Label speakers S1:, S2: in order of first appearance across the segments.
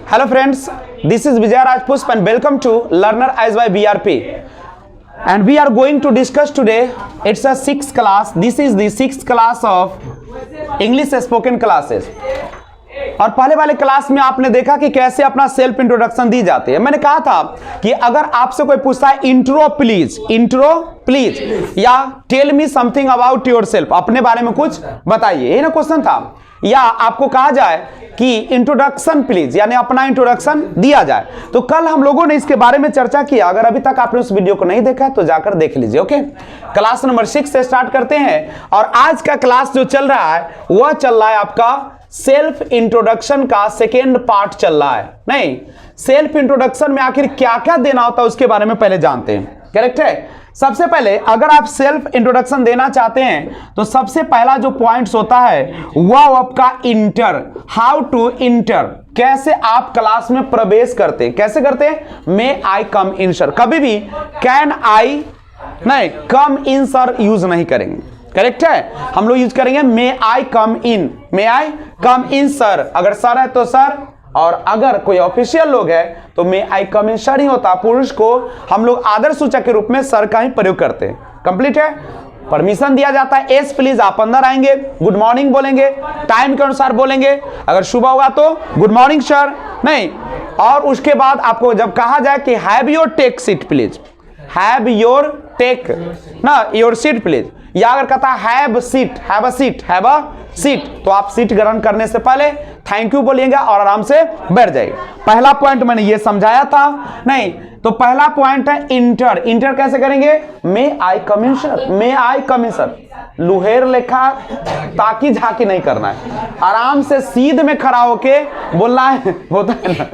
S1: Hello friends, this is Vijay Raj Pushp and welcome to Learner Eyes by BRP. And we are going to discuss today, it's a 6th class, this is the 6th class of English spoken classes. और पहले वाले class में आपने देखा कि कैसे अपना self introduction दी जाती है। मैंने कहा था कि अगर आपसे कोई पूछता है इंट्रो प्लीज या tell me something about yourself, अपने बारे में कुछ बताइए, यही ना क्वेश्चन था। या आपको कहा जाए कि इंट्रोडक्शन प्लीज, यानी अपना इंट्रोडक्शन दिया जाए। तो कल हम लोगों ने इसके बारे में चर्चा किया। अगर अभी तक आपने उस वीडियो को नहीं देखा है तो जाकर देख लीजिए। ओके, क्लास नंबर 6 से स्टार्ट करते हैं। और आज का क्लास जो चल रहा है वह चल रहा है आपका सेल्फ इंट्रोडक्शन का सेकेंड पार्ट चल रहा है। नहीं, सेल्फ इंट्रोडक्शन में आखिर क्या क्या देना होता है उसके बारे में पहले जानते हैं। करेक्ट है। सबसे पहले अगर आप सेल्फ इंट्रोडक्शन देना चाहते हैं तो सबसे पहला जो पॉइंट्स होता है वह आपका इंटर, हाउ टू इंटर, कैसे आप क्लास में प्रवेश करते, कैसे करते हैं। मे आई कम इन सर, कभी भी कैन आई नहीं, कम इन सर यूज नहीं करेंगे। करेक्ट है, हम लोग यूज करेंगे मे आई कम इन, मे आई कम इन सर। अगर सर है तो सर, और अगर कोई ऑफिशियल लोग है तो मे आई कम इन सर ही होता। पुरुष को हम लोग आदर सूचक के रूप में सर का ही प्रयोग करते हैं। कंप्लीट है। परमिशन दिया जाता है, एस प्लीज, आप अंदर आएंगे, गुड मॉर्निंग बोलेंगे, टाइम के अनुसार बोलेंगे। अगर सुबह होगा तो गुड मॉर्निंग सर, नहीं। और उसके बाद आपको जब कहा जाए कि have your take seat please, have your take ना योर सीट प्लीज, या अगर कहता है have seat, have a seat, have a seat, तो आप सीट ग्रहण करने से पहले थैंक यू बोलिएगा और आराम से बैठ जाइएगा। पहला पॉइंट मैंने ये समझाया था। नहीं तो पहला पॉइंट है इंटर। इंटर कैसे करेंगे। मे आई कम इन सर, मे आई कम इन सर, लुहेर लेखा ताकि झांकी नहीं करना है, आराम से सीध में खड़ा होके बोलना है, होता है ना।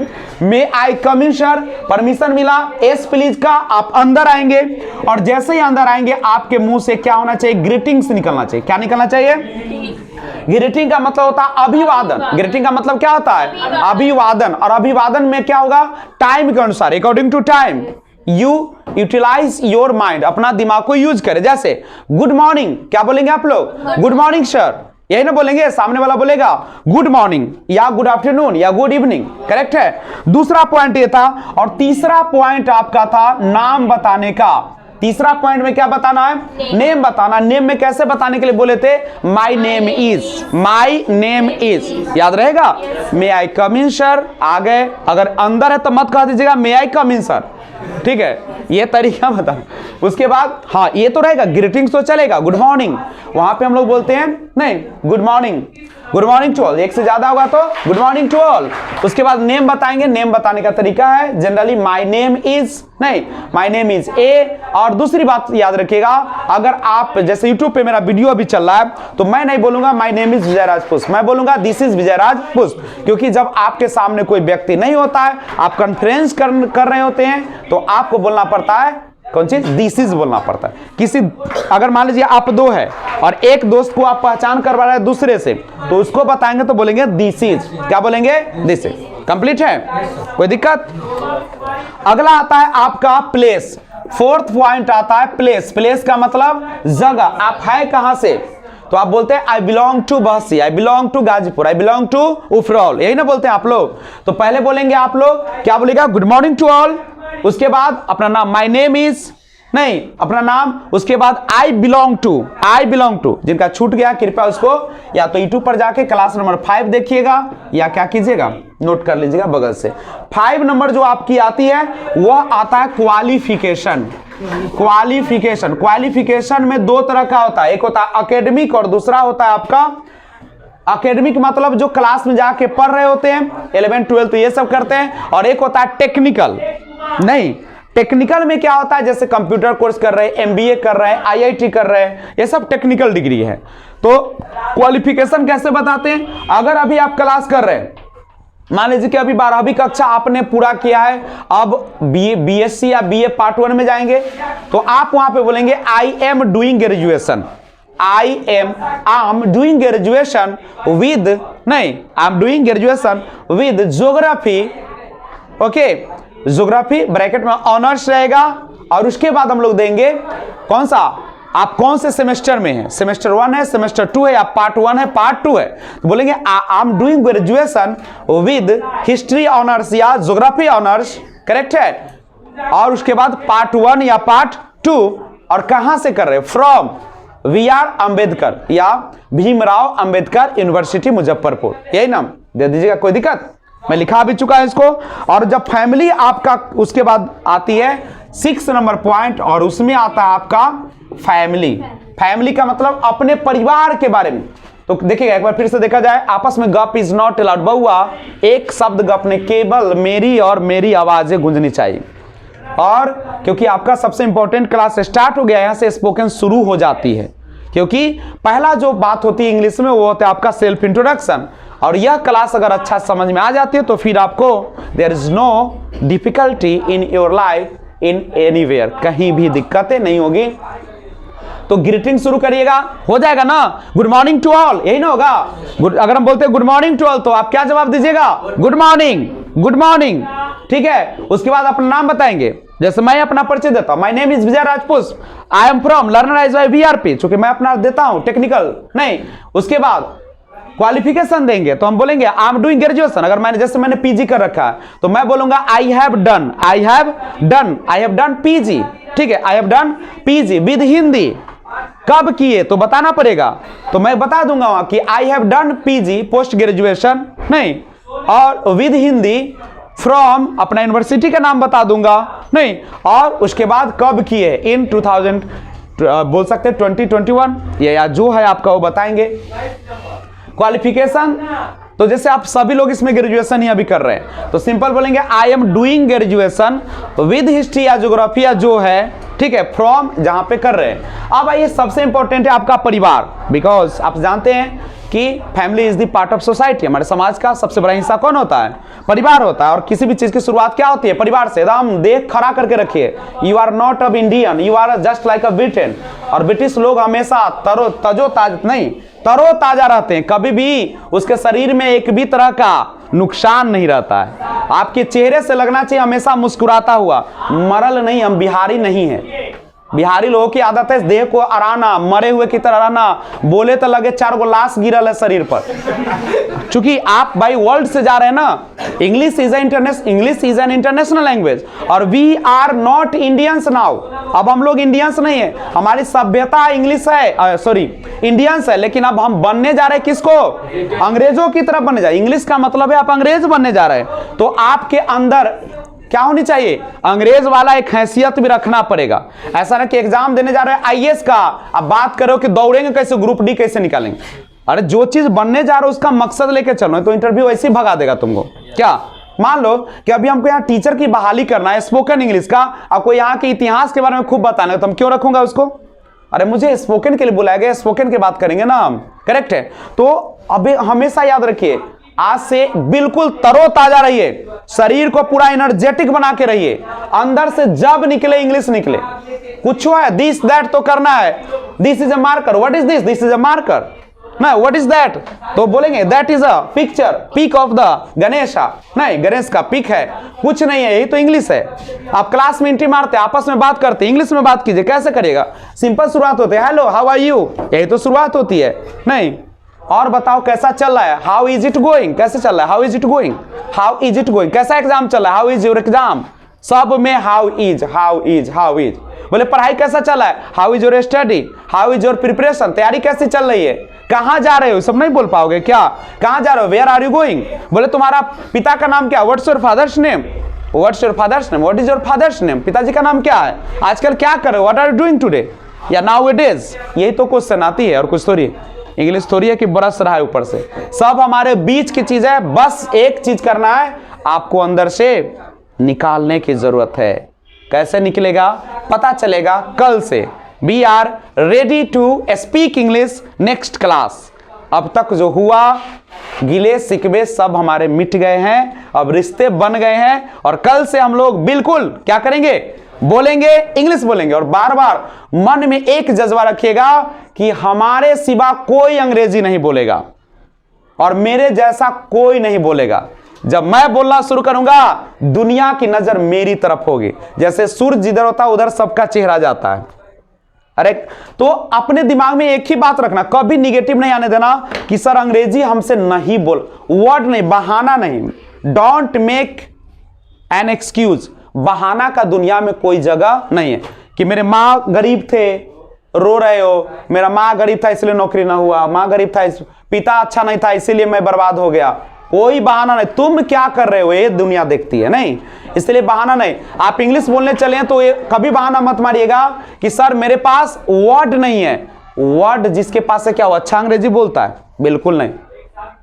S1: मे आई कम इन सर, परमिशन मिला, एस प्लीज का, आप अंदर आएंगे और जैसे ही अंदर आएंगे आपके मुंह से क्या होना चाहिए, ग्रीटिंग्स निकलना चाहिए। क्या निकलना चाहिए। ग्रीटिंग का मतलब होता है अभिवादन। ग्रीटिंग का मतलब क्या होता है, अभिवादन। और अभिवादन में क्या होगा, टाइम के अनुसार, according to time you utilise your mind, अपना दिमाग को यूज करें। जैसे गुड मॉर्निंग, क्या बोलेंगे आप लोग, गुड मॉर्निंग सर, यही ना बोलेंगे। सामने वाला बोलेगा गुड मॉर्निंग या गुड आफ्टरनून या गुड इवनिंग। करेक्ट है। दूसरा पॉइंट ये था। और तीसरा पॉइंट आपका था नाम बताने का। तीसरा पॉइंट में क्या बताना है, नेम बताना। नेम में कैसे बताने के लिए बोले थे, my name is, my name is, याद रहेगा। मे आई कम इन सर, आ गए, अगर अंदर है तो मत कह दीजिएगा मे आई कम इन सर, ठीक है, ये तरीका बता। उसके बाद हाँ ये तो रहेगा, ग्रीटिंग्स तो चलेगा। गुड मॉर्निंग, वहां पे हम लोग बोलते हैं नहीं, good morning, good morning to all, एक से ज्यादा होगा तो गुड मॉर्निंग टू ऑल। उसके बाद नेम बताएंगे। नेम बताने का तरीका है जनरली माय नेम इज, नहीं माय नेम इज ए। और दूसरी बात याद रखिएगा, अगर आप जैसे यूट्यूब पे मेरा वीडियो अभी चल रहा है तो मैं नहीं बोलूंगा माय नेम इज विजय राज पुष्प, मैं बोलूंगा दिस इज विजय राज पुष्प। क्योंकि जब आपके सामने कोई व्यक्ति नहीं होता है, आप कॉन्फ्रेंस कर रहे होते हैं, तो आपको बोलना पड़ता है कौन चीज, दिस इज बोलना पड़ता है। किसी अगर मान लीजिए आप दो है और एक दोस्त को आप पहचान करवा रहे हैं दूसरे से, तो उसको बताएंगे तो बोलेंगे दिस इज, क्या बोलेंगे, दिस इज। कंप्लीट है, कोई दिक्कत। अगला आता है आपका प्लेस। फोर्थ पॉइंट आता है प्लेस। प्लेस का मतलब जगह, आप है कहां से, तो आप बोलते हैं I belong to Bahsi, I belong to Ghazipur, I belong to Ufraul, यही ना बोलते हैं आप लोग। तो पहले बोलेंगे आप लोग, क्या बोलेगा, गुड मॉर्निंग टू ऑल। उसके बाद अपना नाम, माय नेम इज, नहीं अपना नाम। उसके बाद I belong to, I belong to. जिनका छूट गया कृपया उसको या तो यूट्यूब पर जाके क्लास नंबर 5 देखिएगा या क्या कीजिएगा, नोट कर लीजिएगा बगल से। 5 नंबर जो आपकी आती है वह आता है क्वालिफिकेशन। क्वालिफिकेशन, क्वालिफिकेशन में दो तरह का होता है, एक होता है एकेडमिक और दूसरा होता है आपका एकेडमिक, मतलब जो क्लास में जाके पढ़ रहे होते हैं, 11 12 ये सब करते हैं। और एक होता है टेक्निकल। नहीं, टेक्निकल में क्या होता है, जैसे कंप्यूटर कोर्स कर रहे हैं, एमबीए कर रहे हैं, आईआईटी कर रहे हैं, ये सब टेक्निकल डिग्री है। तो क्वालिफिकेशन कैसे बताते हैं, अगर अभी आप क्लास कर रहे हैं, मान लीजिए कि अभी 12वीं कक्षा आपने पूरा किया है, अब बीएससी या बीए पार्ट 1 में जाएंगे, तो आप वहां पे बोलेंगे I am doing graduation, I am doing graduation with, नहीं I am doing graduation with geography. Okay, geography bracket में ऑनर्स रहेगा। और उसके बाद हम लोग देंगे कौन सा, आप कौन से सेमेस्टर में हैं, सेमेस्टर 1 है, सेमेस्टर 2 है, या पार्ट 1 है, पार्ट 2 है, तो बोलेंगे I am doing graduation with history honours या ज्योग्राफी ऑनर्स, करेक्ट है। और उसके बाद पार्ट 1 या पार्ट 2, और कहां से कर रहे हैं, फ्रॉम वी.आर. अंबेडकर या भीमराव अंबेडकर यूनिवर्सिटी मुजफ्फरपुर, यही नाम दे दीजिएगा, कोई दिक्कत, मैं लिखा भी चुका है इसको। और जब फैमिली आपका, उसके बाद आती है 6 नंबर पॉइंट, और उसमें आता है आपका फैमिली। फैमिली का मतलब अपने परिवार के बारे में। तो देखिएगा एक बार फिर से देखा जाए, आपस में गप इज नॉट अलाउड, बहुआ एक शब्द गप ने, केवल मेरी और मेरी आवाजें गूंजनी चाहिए। और क्योंकि आपका सबसे इंपॉर्टेंट क्लास स्टार्ट हो गया, यहां से स्पोकन शुरू हो जाती है, क्योंकि पहला जो बात होती है इंग्लिश में वो होता है आपका सेल्फ इंट्रोडक्शन। और यह क्लास अगर अच्छा समझ में आ जाती है तो फिर आपको there is no difficulty in your life in anywhere, कहीं भी दिक्कतें नहीं होगी। तो ग्रीटिंग शुरू करिएगा, हो जाएगा ना, गुड मॉर्निंग टू ऑल, यही ना होगा। अगर हम बोलते हैं गुड मॉर्निंग टू ऑल तो आप क्या जवाब दीजिएगा, गुड मॉर्निंग, गुड मॉर्निंग, ठीक है। उसके बाद अपना नाम बताएंगे, जैसे मैं अपना परिचय देता हूं, my name is Vijay Rajput, I am from learner eyes by BRP, चूंकि मैं अपना देता हूं टेक्निकल नहीं। उसके बाद क्वालिफिकेशन देंगे, तो हम बोलेंगे आई एम डूइंग ग्रेजुएशन, अगर मैंने जैसे मैंने पीजी कर रखा है तो मैं बोलूंगा I have done, I have done, I have done PG, ठीक है, I have done PG with Hindi. कब किए तो बताना पड़ेगा, तो मैं बता दूंगा वहां कि I have done PG post graduation नहीं, और विद हिंदी फ्रॉम अपना यूनिवर्सिटी का नाम बता दूंगा नहीं, और उसके बाद कब किए, इन 2000 बोल सकते हैं 2021, या जो है आपका वो बताएंगे। क्वालिफिकेशन, तो जैसे आप सभी लोग इसमें ग्रेजुएशन ही अभी कर रहे हैं, तो सिंपल बोलेंगे I am doing graduation with history या ज्योग्राफी या जो है, ठीक है, फ्रॉम जहां पे कर रहे हैं। अब आइए सबसे इंपॉर्टेंट है आपका परिवार, बिकॉज आप जानते हैं कि family is the part of society. हमारे समाज का सबसे बड़ा हिस्सा कौन होता है, परिवार होता है। और किसी भी चीज की शुरुआत क्या होती है, परिवार से। एकदम देख खड़ा करके रखिए, यू आर नॉट अब Indian, you are just like a Britain. और ब्रिटिश लोग हमेशा तरो ताजा रहते हैं, कभी भी उसके शरीर में एक भी तरह का नुकसान नहीं रहता है। आपके चेहरे से लगना चाहिए हमेशा मुस्कुराता हुआ, मरल नहीं। हम बिहारी नहीं है, बिहारी लोगों की आदत है देह को अराना, मरे हुए की तरह अराना, बोले तो लगे 4 गो लाश गिरल है शरीर पर। चूंकि आप बाई वर्ल्ड से जा रहे हैं ना, English is an international language, और we are not Indians now. अब हम लोग इंडियंस नहीं है, हमारी सभ्यता इंग्लिश है, सॉरी इंडियंस है, लेकिन अब हम बनने जा रहे हैं किसको, अंग्रेजों की तरफ बनने जा रहे हैं। इंग्लिश का मतलब है आप अंग्रेज बनने जा रहे हैं, तो आपके अंदर क्या होनी चाहिए, अंग्रेज वाला एक हैसियत भी रखना पड़ेगा। ऐसा ना कि एग्जाम देने जा रहे हैं आईएएस का, अब बात करो कि दौड़ेंगे कैसे, ग्रुप डी कैसे निकालेंगे। अरे जो चीज बनने जा रहे हो उसका मकसद लेके चलो, तो इंटरव्यू ऐसे ही भगा देगा तुमको। क्या मान लो कि अभी हमको यहाँ टीचर की बहाली करना है स्पोकन इंग्लिश का, आपको यहाँ के इतिहास के बारे में खूब बताना है, तो हम क्यों रखूंगा उसको। अरे मुझे स्पोकन के लिए बुलाया गया, स्पोकन की बात करेंगे ना हम, करेक्ट है। तो अभी हमेशा याद रखिए, आज से बिल्कुल तरोताजा रहिए, शरीर को पूरा एनर्जेटिक बना के रहिए, अंदर से जब निकले इंग्लिश निकले। कुछ है दिस दैट तो करना है, this is a marker, what is this, this is a marker ना, व्हाट इज दैट तो बोलेंगे that is a picture, pic of the Ganesha, नहीं गणेश का पिक है, कुछ नहीं है, यही तो इंग्लिश है। आप क्लास में एंट्री मारते, आपस में बात करते, इंग्लिश में बात कीजिए, कैसे करिएगा, सिंपल शुरुआत होती है, हेलो हाउ आर यू, यही तो शुरुआत होती है। नहीं, और बताओ कैसा चल रहा है, हाउ इज इट गोइंग, कैसे चल रहा है, how is it going, how is it going, कैसा एग्जाम चल रहा है, हाउ इज योर एग्जाम, सब में how is, how is, how is. बोले पढ़ाई कैसा चल रहा है, how is your study, how is your preparation, तैयारी कैसी चल रही है, कहां जा रहे हो, सब नहीं बोल पाओगे क्या, कहां जा रहे हो, वेयर आर यू गोइंग। बोले तुम्हारा पिता का नाम क्या, what's your father's name, what's your father's name, what is your father's name, पिताजी का नाम क्या है, आजकल क्या कर रहे हो, what are you doing today, या नाउ इट इज। यही तो क्वेश्चन आती है, और कुछ थोड़ी इंग्लिश थोड़ी है कि बरस रहा है ऊपर से, सब हमारे बीच की चीज है। बस एक चीज करना है, आपको अंदर से निकालने की जरूरत है। कैसे निकलेगा, पता चलेगा कल से। We are ready to speak English next class. अब तक जो हुआ गिले शिकवे सब हमारे मिट गए हैं, अब रिश्ते बन गए हैं, और कल से हम लोग बिल्कुल क्या करेंगे, बोलेंगे, इंग्लिश बोलेंगे। और बार बार मन में एक जज्बा रखिएगा कि हमारे सिवा कोई अंग्रेजी नहीं बोलेगा और मेरे जैसा कोई नहीं बोलेगा। जब मैं बोलना शुरू करूंगा दुनिया की नजर मेरी तरफ होगी, जैसे सूरज जिधर होता है उधर सबका चेहरा जाता है। अरे तो अपने दिमाग में एक ही बात रखना, कभी निगेटिव नहीं आने देना कि सर अंग्रेजी हमसे नहीं बोल, वर्ड नहीं, बहाना नहीं। Don't make an excuse. बहाना का दुनिया में कोई जगह नहीं है कि मेरे माँ गरीब थे, रो रहे हो, मेरा माँ गरीब था इसलिए नौकरी ना हुआ, माँ गरीब था, पिता अच्छा नहीं था इसीलिए मैं बर्बाद हो गया। कोई बहाना नहीं। तुम क्या कर रहे हो ये दुनिया देखती है, नहीं, इसलिए बहाना नहीं। आप इंग्लिश बोलने चले तो ये कभी बहाना मत मारिएगा कि सर मेरे पास वर्ड नहीं है। वर्ड जिसके पास है क्या वो अच्छा अंग्रेजी बोलता है? बिल्कुल नहीं।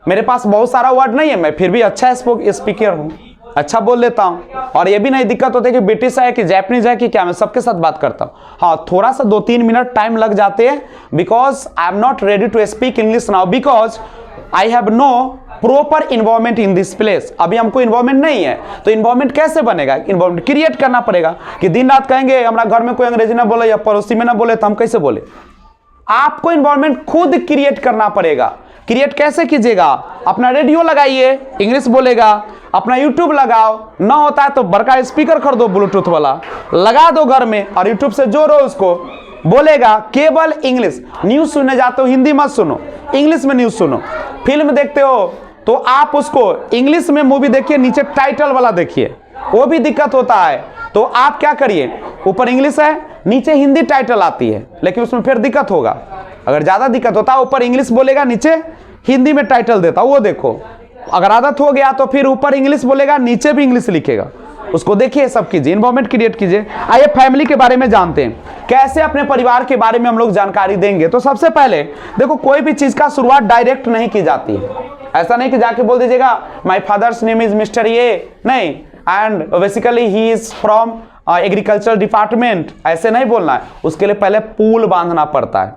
S1: मेरे पास बहुत सारा वर्ड नहीं है, मैं फिर भी अच्छा स्पीकर हूँ, अच्छा बोल लेता हूँ। और ये भी नहीं दिक्कत होती कि ब्रिटिश है कि जैपनीज है कि क्या, मैं सबके साथ बात करता हूँ। हाँ, थोड़ा सा 2-3 मिनट टाइम लग जाते हैं because I am not ready to speak English now because I have no proper involvement in this place. अभी हमको इन्वॉल्वमेंट नहीं है, तो इन्वॉल्वमेंट कैसे बनेगा? इन्वॉल्वमेंट क्रिएट करना पड़ेगा कि दिन रात कहेंगे हमारा घर में कोई अंग्रेजी ना बोले या पड़ोसी में ना बोले तो हम कैसे बोले? आपको इन्वॉल्वमेंट खुद क्रिएट करना पड़ेगा। क्रिएट कैसे कीजिएगा? अपना रेडियो लगाइए, इंग्लिश बोलेगा, अपना यूट्यूब लगाओ, ना होता है तो बड़का स्पीकर खरीदो ब्लूटूथ वाला, लगा दो घर में और यूट्यूब से जोड़ो उसको, बोलेगा केवल इंग्लिश। न्यूज सुनने जाते हो हिंदी मत सुनो, इंग्लिश में न्यूज सुनो। फिल्म देखते हो तो आप उसको इंग्लिश में मूवी देखिए, नीचे टाइटल वाला देखिए, वो भी दिक्कत होता है। तो आप क्या करिए, ऊपर इंग्लिश है, नीचे हिंदी टाइटल आती है, लेकिन उसमें फिर दिक्कत होगा। अगर ज्यादा दिक्कत होता है ऊपर इंग्लिश बोलेगा, नीचे हिंदी में टाइटल देता, वो देखो। अगर आदत हो गया तो फिर ऊपर इंग्लिश बोलेगा, नीचे भी इंग्लिश लिखेगा, उसको देखिए, सब कीजिए, इन्वॉल्वमेंट क्रिएट कीजिए। आइए फैमिली के बारे में जानते हैं, कैसे अपने परिवार के बारे में हम लोग जानकारी देंगे। तो सबसे पहले देखो, कोई भी चीज का शुरुआत डायरेक्ट नहीं की जाती है। ऐसा नहीं कि जाके बोल दीजिएगा my father's name is mister ये, नहीं, and basically he is from agriculture department, ऐसे नहीं बोलना है। उसके लिए पहले पुल बांधना पड़ता है।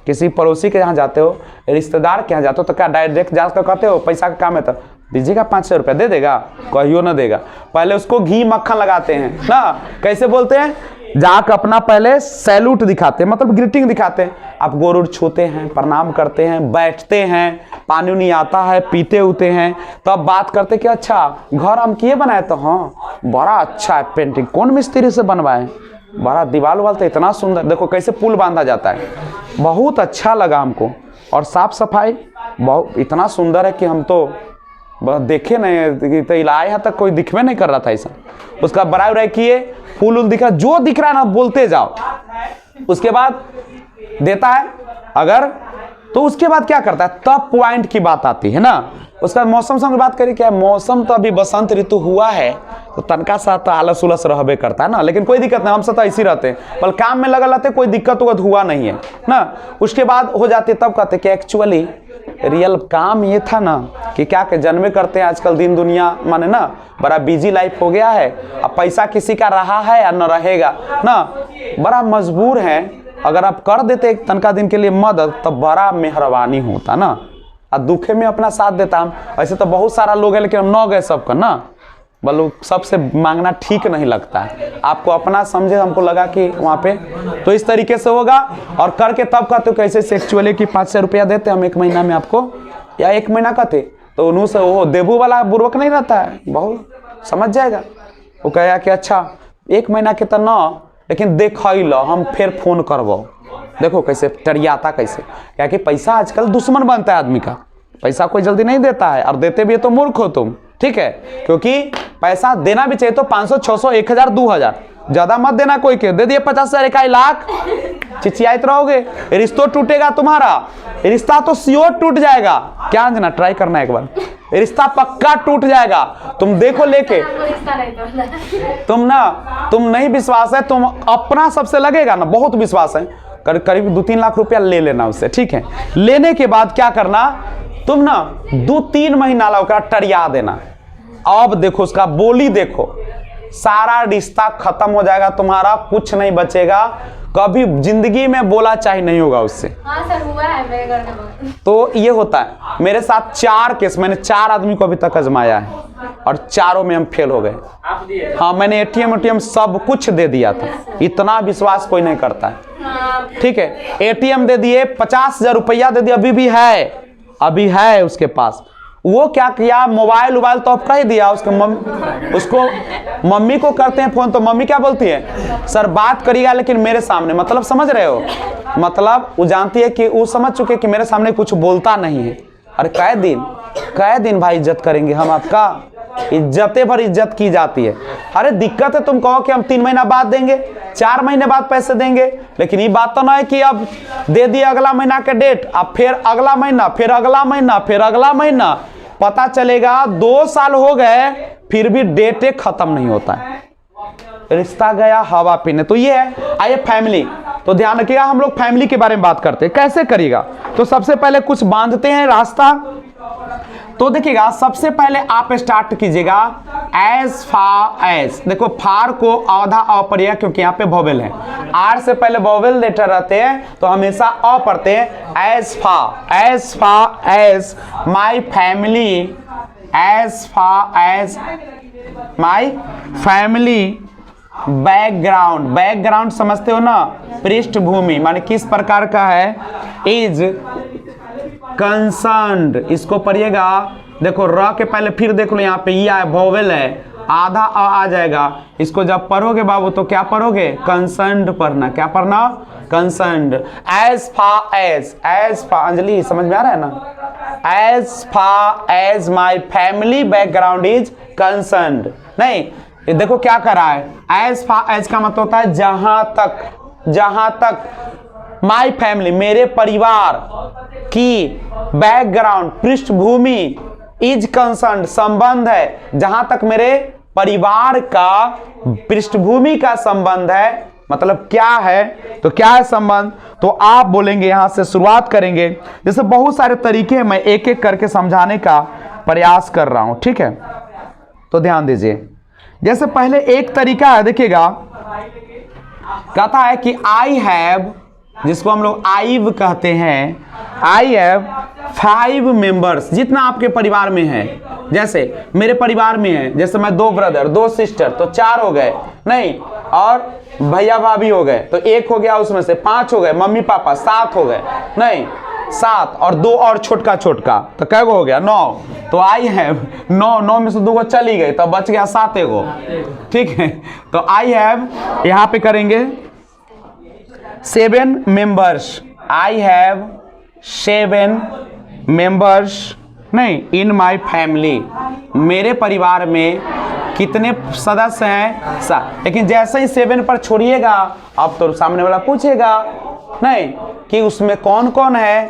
S1: किसी पड़ोसी के यहाँ जाते हो, रिश्तेदार के यहाँ जाते हो, तो क्या डायरेक्ट जाकर कहते हो पैसा का काम है तो दीजिएगा 500 रुपया, दे देगा? कहियो ना देगा। पहले उसको घी मक्खन लगाते हैं ना, कैसे बोलते हैं, जाकर अपना पहले सैल्यूट दिखाते हैं, मतलब ग्रीटिंग दिखाते हैं। आप गोरुड़ छूते हैं, प्रणाम करते हैं, बैठते हैं, पानी नहीं आता है, पीते उते हैं, तब तो बात करते कि अच्छा घर हम किए बनाए, तो हाँ बड़ा अच्छा है, पेंटिंग कौन मिस्त्री से बनवाए, बड़ा दीवार वाल तो इतना सुंदर, देखो कैसे पुल बांधा जाता है, बहुत अच्छा लगा हमको। और साफ सफाई बहुत इतना सुंदर है कि हम तो देखे नहीं, तो इलाज यहाँ तक कोई दिखवे नहीं कर रहा था ऐसा। उसका बड़ाई उड़ाई किए, फूल उल दिख रहा, जो दिख रहा है ना बोलते जाओ। उसके बाद देता है अगर, तो उसके बाद क्या करता है, तब पॉइंट की बात आती है ना। उसका मौसम से बात करिए, क्या मौसम तो अभी बसंत ऋतु हुआ है, तो तनका सा तो आलस उलस रहबे करता है ना, लेकिन कोई दिक्कत नहीं, हम सब तो ऐसे रहते हैं, पर काम में लगा रहते, कोई दिक्कत हुआ नहीं है ना। उसके बाद हो जाते, तब कहते कि एक्चुअली रियल काम ये था ना कि क्या के जन्मे करते हैं आजकल, दिन दुनिया माने ना बड़ा बिजी लाइफ हो गया है, अब पैसा किसी का रहा है या न रहेगा ना, बड़ा मजबूर है। अगर आप कर देते एक तनका दिन के लिए मदद, तब बड़ा मेहरबानी होता ना, और दुखे में अपना साथ देता। हम ऐसे तो बहुत सारा लोग है, लेकिन हम न गए सबका ना, बोलो सबसे मांगना ठीक नहीं लगता है। आपको अपना समझे, हमको लगा कि वहाँ पे तो इस तरीके से होगा। और करके तब कहते हो कैसे सेक्चुअली कि 500 रुपया देते हम 1 महीना में आपको, या 1 महीना कहते, तो उन्हों से वो देबू वाला बुर्बक नहीं रहता है, बहुत समझ जाएगा। वो कहेगा कि अच्छा 1 महीना के तो ना, लेकिन देख लो हम फिर फोन करबो। देखो कैसे टरियाता, कैसे, क्या कि पैसा आजकल दुश्मन बनता है आदमी का, पैसा कोई जल्दी नहीं देता है, और देते भी है तो मूर्ख हो तुम, ठीक है। क्योंकि पैसा देना भी चाहिए तो 500, 600, 1000, 2000, ज्यादा मत देना। कोई के दे दिए 50,000, 1 लाख, चिचियात रहोगे, रिश्तों टूटेगा तुम्हारा, रिश्ता तो सियोर टूट जाएगा। क्या अंजना, ट्राई करना एक बार, रिश्ता पक्का टूट जाएगा। तुम देखो लेके, तुम नहीं विश्वास है, तुम अपना सबसे लगेगा ना, बहुत विश्वास है, करीब 2-3 लाख रुपया ले लेना उससे, ठीक है। लेने के बाद क्या करना, तुम ना 2-3 महीना लगा टरिया देना। अब देखो उसका बोली देखो, सारा रिश्ता खत्म हो जाएगा तुम्हारा, कुछ नहीं बचेगा, कभी जिंदगी में बोला चाहे नहीं होगा उससे।
S2: हाँ सर, हुआ है मेरे घर में।
S1: तो ये होता है मेरे साथ 4 केस, मैंने 4 आदमी को अभी तक आजमाया है, और चारों में हम फेल हो गए। हाँ, मैंने एटीएम सब कुछ दे दिया था, इतना विश्वास कोई नहीं करता है, ठीक है। एटीएम दे दिए, 50,000 रुपया दे दिया, अभी है उसके पास, वो क्या किया, मोबाइल तो आप कह दिया उसको मम्मी को करते हैं फोन, तो मम्मी क्या बोलती है, सर बात करिएगा लेकिन मेरे सामने। मतलब समझ रहे हो, मतलब वो जानती है कि वो समझ चुके कि मेरे सामने कुछ बोलता नहीं है। अरे कै दिन भाई इज्जत करेंगे हम आपका, इज्जते भर इज्जत की जाती है। अरे दिक्कत है, तुम कहो कि हम 3 महीना बाद देंगे, 4 महीने बाद पैसे देंगे, लेकिन ये बात तो ना है कि अब दे दिए अगला महीना के डेट, अब फिर अगला महीना, फिर अगला महीना, फिर अगला महीना, पता चलेगा 2 साल हो गए फिर भी डेटे खत्म नहीं होता है, रिश्ता गया हवा पीने। तो ये है। आइए फैमिली, तो ध्यान रखिएगा, हम लोग फैमिली के बारे में बात करते हैं, कैसे करिएगा। तो सबसे पहले कुछ बांधते हैं रास्ता। तो देखिएगा, सबसे पहले आप स्टार्ट कीजिएगा एज फा एज। देखो फार को आधा अ पढ़िएगा क्योंकि यहाँ पे वोवेल है, आर से पहले वोवेल लेटर रहते हैं तो हमेशा अ पढ़ते हैं। As far as my family, as far as my family background समझते हो ना, पृष्ठभूमि माने किस प्रकार का है, इज कंसर्न्ड। इसको पढ़िएगा, देखो र के पहले फिर देख लो यहाँ पे ये है, वोवेल है, आधा आ जाएगा। इसको जब पढ़ोगे बाबू तो क्या पढ़ोगे, कंसर्न्ड पढ़ना। क्या पढ़ना, कंसर्न्ड। एज फा अंजलि समझ में आ रहा है ना, as far as my family background is concerned. नहीं, ये देखो क्या कर रहा है, एज फा एज का मतलब होता है जहां तक माई फैमिली मेरे परिवार की बैकग्राउंड पृष्ठभूमि इज कंसर्न संबंध है, जहां तक मेरे परिवार का पृष्ठभूमि का संबंध है। मतलब क्या है, तो क्या है संबंध, तो आप बोलेंगे, यहां से शुरुआत करेंगे। जैसे बहुत सारे तरीके हैं, मैं एक एक करके समझाने का प्रयास कर रहा हूं, ठीक है। तो ध्यान दीजिए, जैसे पहले एक तरीका है, देखिएगा कहता है कि आई हैव, जिसको हम लोग आईव कहते हैं, आई हैव 5 मेंबर्स, जितना आपके परिवार में है। जैसे मेरे परिवार में है, जैसे मैं 2 ब्रदर 2 सिस्टर, तो 4 हो गए, नहीं, और भैया भाभी हो गए तो 1 हो गया, उसमें से 5 हो गए, मम्मी पापा 7 हो गए, नहीं 7 और 2 और छोटका तो कै गो हो गया, 9। तो आई हैव 9 में से 2 चली गई, तब बच गया 7 गो, ठीक है। तो आई हैव यहां पे करेंगे 7 मेंबर्स, आई हैव 7 मेंबर्स, नहीं, इन माई फैमिली, मेरे परिवार में कितने सदस्य हैं, 7। लेकिन जैसे ही 7 पर छोड़िएगा, अब तो सामने वाला पूछेगा नहीं कि उसमें कौन कौन है,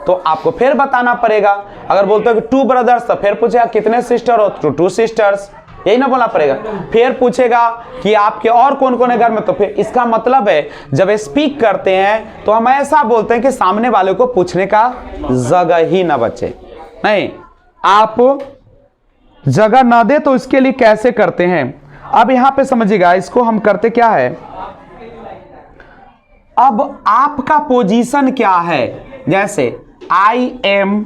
S1: तो आपको फिर बताना पड़ेगा। अगर बोलते हो कि 2 ब्रदर्स, तो फिर पूछेगा कितने सिस्टर हो, तो 2 सिस्टर्स, यही ना बोलना पड़ेगा। फिर पूछेगा कि आपके और कौन कौन है घर में, तो फिर इसका मतलब है जब स्पीक करते हैं तो हम ऐसा बोलते हैं कि सामने वाले को पूछने का जगह ही ना बचे। नहीं, आप जगह ना दे तो इसके लिए कैसे करते हैं, अब यहां पे समझिएगा, इसको हम करते क्या है, अब आपका पोजीशन क्या है। जैसे आई एम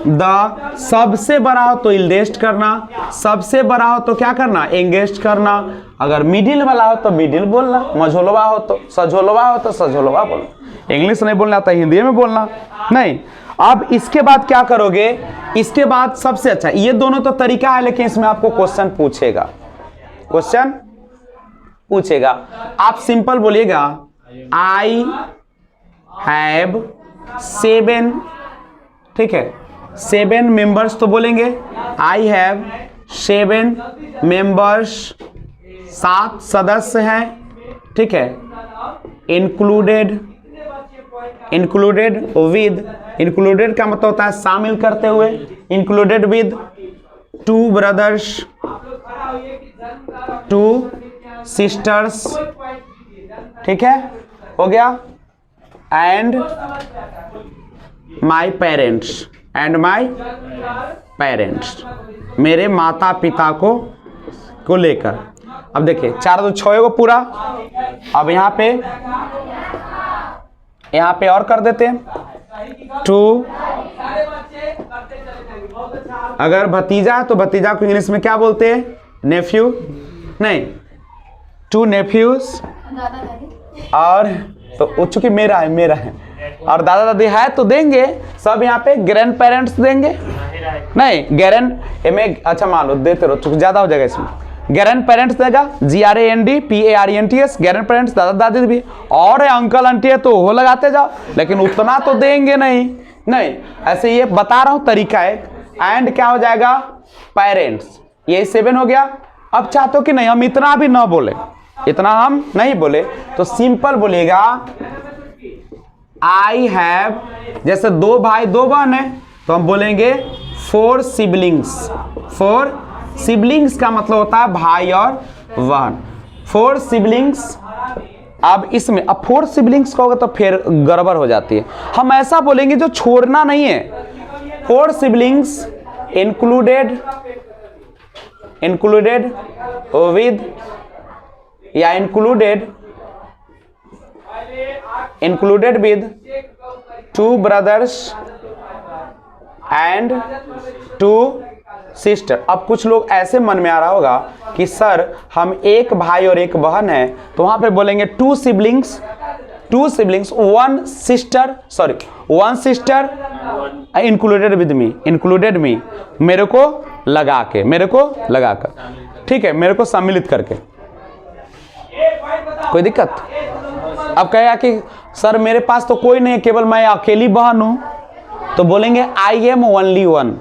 S1: द, सबसे बड़ा हो तो इल्डेस्ट करना, सबसे बड़ा हो तो क्या करना, एंगेस्ट करना। अगर मिडिल वाला हो तो मिडिल बोलना, मझोलवा हो तो सझोलवा बोलना। इंग्लिश नहीं बोलना आता, हिंदी में बोलना। नहीं, अब इसके बाद क्या करोगे, इसके बाद सबसे अच्छा, ये दोनों तो तरीका है, लेकिन इसमें आपको क्वेश्चन पूछेगा। आप सिंपल बोलिएगा, आई हैव 7, ठीक है, 7 मेंबर्स तो बोलेंगे, आई हैव 7 मेंबर्स, 7 सदस्य हैं, ठीक है, इंक्लूडेड विद, इंक्लूडेड का मतलब होता है शामिल करते हुए, इंक्लूडेड विद 2 ब्रदर्स, 2 सिस्टर्स, ठीक है, हो गया, एंड माई पेरेंट्स, मेरे माता पिता को लेकर। अब देखिए 4 2 6 को पूरा। अब यहाँ पे और कर देते हैं 2, अगर भतीजा है तो भतीजा को इंग्लिश में क्या बोलते हैं, नेफ्यू, नहीं, 2 नेफ्यूज, और तो चूंकि मेरा है और दादा दादी है तो देंगे सब। यहाँ पे ग्रैंड पेरेंट्स देंगे नहीं, ग्रैंड में अच्छा मान लो देते रहो, ज्यादा हो जाएगा इसमें। ग्रैंड पेरेंट्स देगा, GRAND PARENTS, ग्रैंड पेरेंट्स दादा दादी भी। और अंकल आंटी है तो वो लगाते जाओ, लेकिन उतना तो देंगे नहीं। नहीं ऐसे ये बता रहा हूं तरीका है। एंड क्या हो जाएगा, पेरेंट्स, ये 7 हो गया। अब चाहते हो कि नहीं हम इतना भी ना बोले, इतना हम नहीं बोले तो सिंपल बोलेगा आई हैव, जैसे 2 भाई 2 बहन है तो हम बोलेंगे 4 सिबलिंग्स। 4 सिबलिंग्स का मतलब होता है भाई और बहन। 4 सिबलिंग्स। अब इसमें अब 4 सिबलिंग्स का होगा तो फिर गड़बड़ हो जाती है। हम ऐसा बोलेंगे जो छोड़ना नहीं है। 4 सिबलिंग्स इंक्लूडेड विद या included with 2 brothers and 2 sisters। अब कुछ लोग ऐसे मन में आ रहा होगा कि सर हम एक भाई और एक बहन है, तो वहां पे बोलेंगे 2 siblings 1 sister इंक्लूडेड मी, मेरे को लगा कर, ठीक है, मेरे को सम्मिलित करके। कोई दिक्कत? अब कहेगा कि सर मेरे पास तो कोई नहीं है, केवल मैं अकेली बहन हूं, तो बोलेंगे आई एम ओनली वन।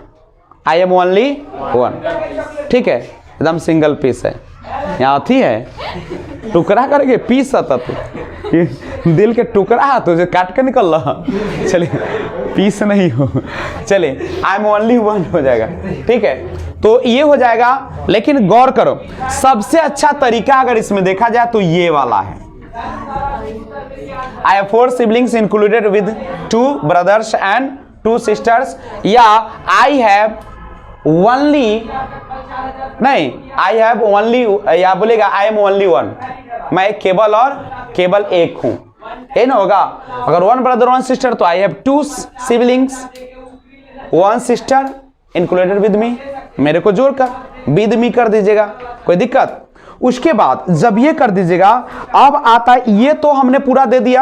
S1: ठीक है, एकदम सिंगल पीस है। यहाँ थी है टुकड़ा करके पीस आता तो दिल के टुकड़ा तो जो काट के निकल रहा, चलिए पीस नहीं हो, चलिए आई एम ओनली वन हो जाएगा। ठीक है, तो ये हो जाएगा। लेकिन गौर करो, सबसे अच्छा तरीका अगर इसमें देखा जाए तो ये वाला है। I have 4 siblings included with 2 brothers and 2 sisters, या I have only, नहीं I have only, या बोलेगा I am only one, मैं केवल एक हूं, ये ना होगा। अगर 1 brother 1 sister तो I have 2 siblings 1 sister included with me, मेरे को जोड़कर with me कर दीजिएगा, कोई दिक्कत? उसके बाद जब ये कर दीजिएगा, अब आता है ये तो हमने पूरा दे दिया।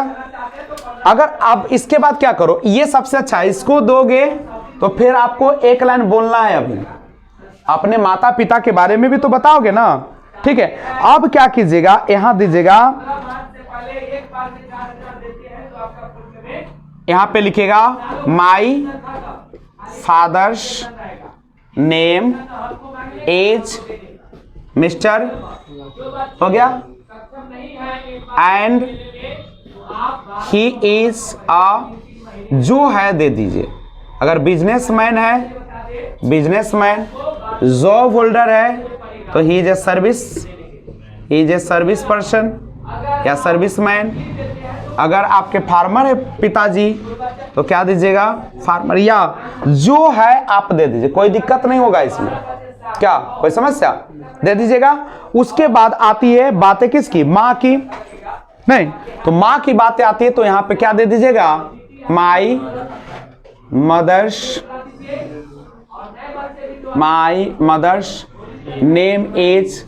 S1: अगर अब इसके बाद क्या करो, ये सबसे अच्छा है, इसको दोगे तो फिर आपको एक लाइन बोलना है। अभी अपने माता पिता के बारे में भी तो बताओगे ना। ठीक है, अब क्या कीजिएगा, यहां दीजिएगा, यहां पे लिखेगा my father's name as mister, हो गया, एंड ही इज अ, जो है दे दीजिए। अगर बिजनेसमैन है, बिजनेसमैन, जॉब होल्डर है तो ही इज ए सर्विस पर्सन या सर्विसमैन। अगर आपके फार्मर है पिताजी तो क्या दीजिएगा, फार्मर, या जो है आप दे दीजिए, कोई दिक्कत नहीं होगा इसमें। क्या कोई समस्या? दे दीजिएगा। उसके बाद आती है बातें किसकी, माँ की, नहीं तो माँ की बातें आती है तो यहां पे क्या दे दीजिएगा, my mother's name is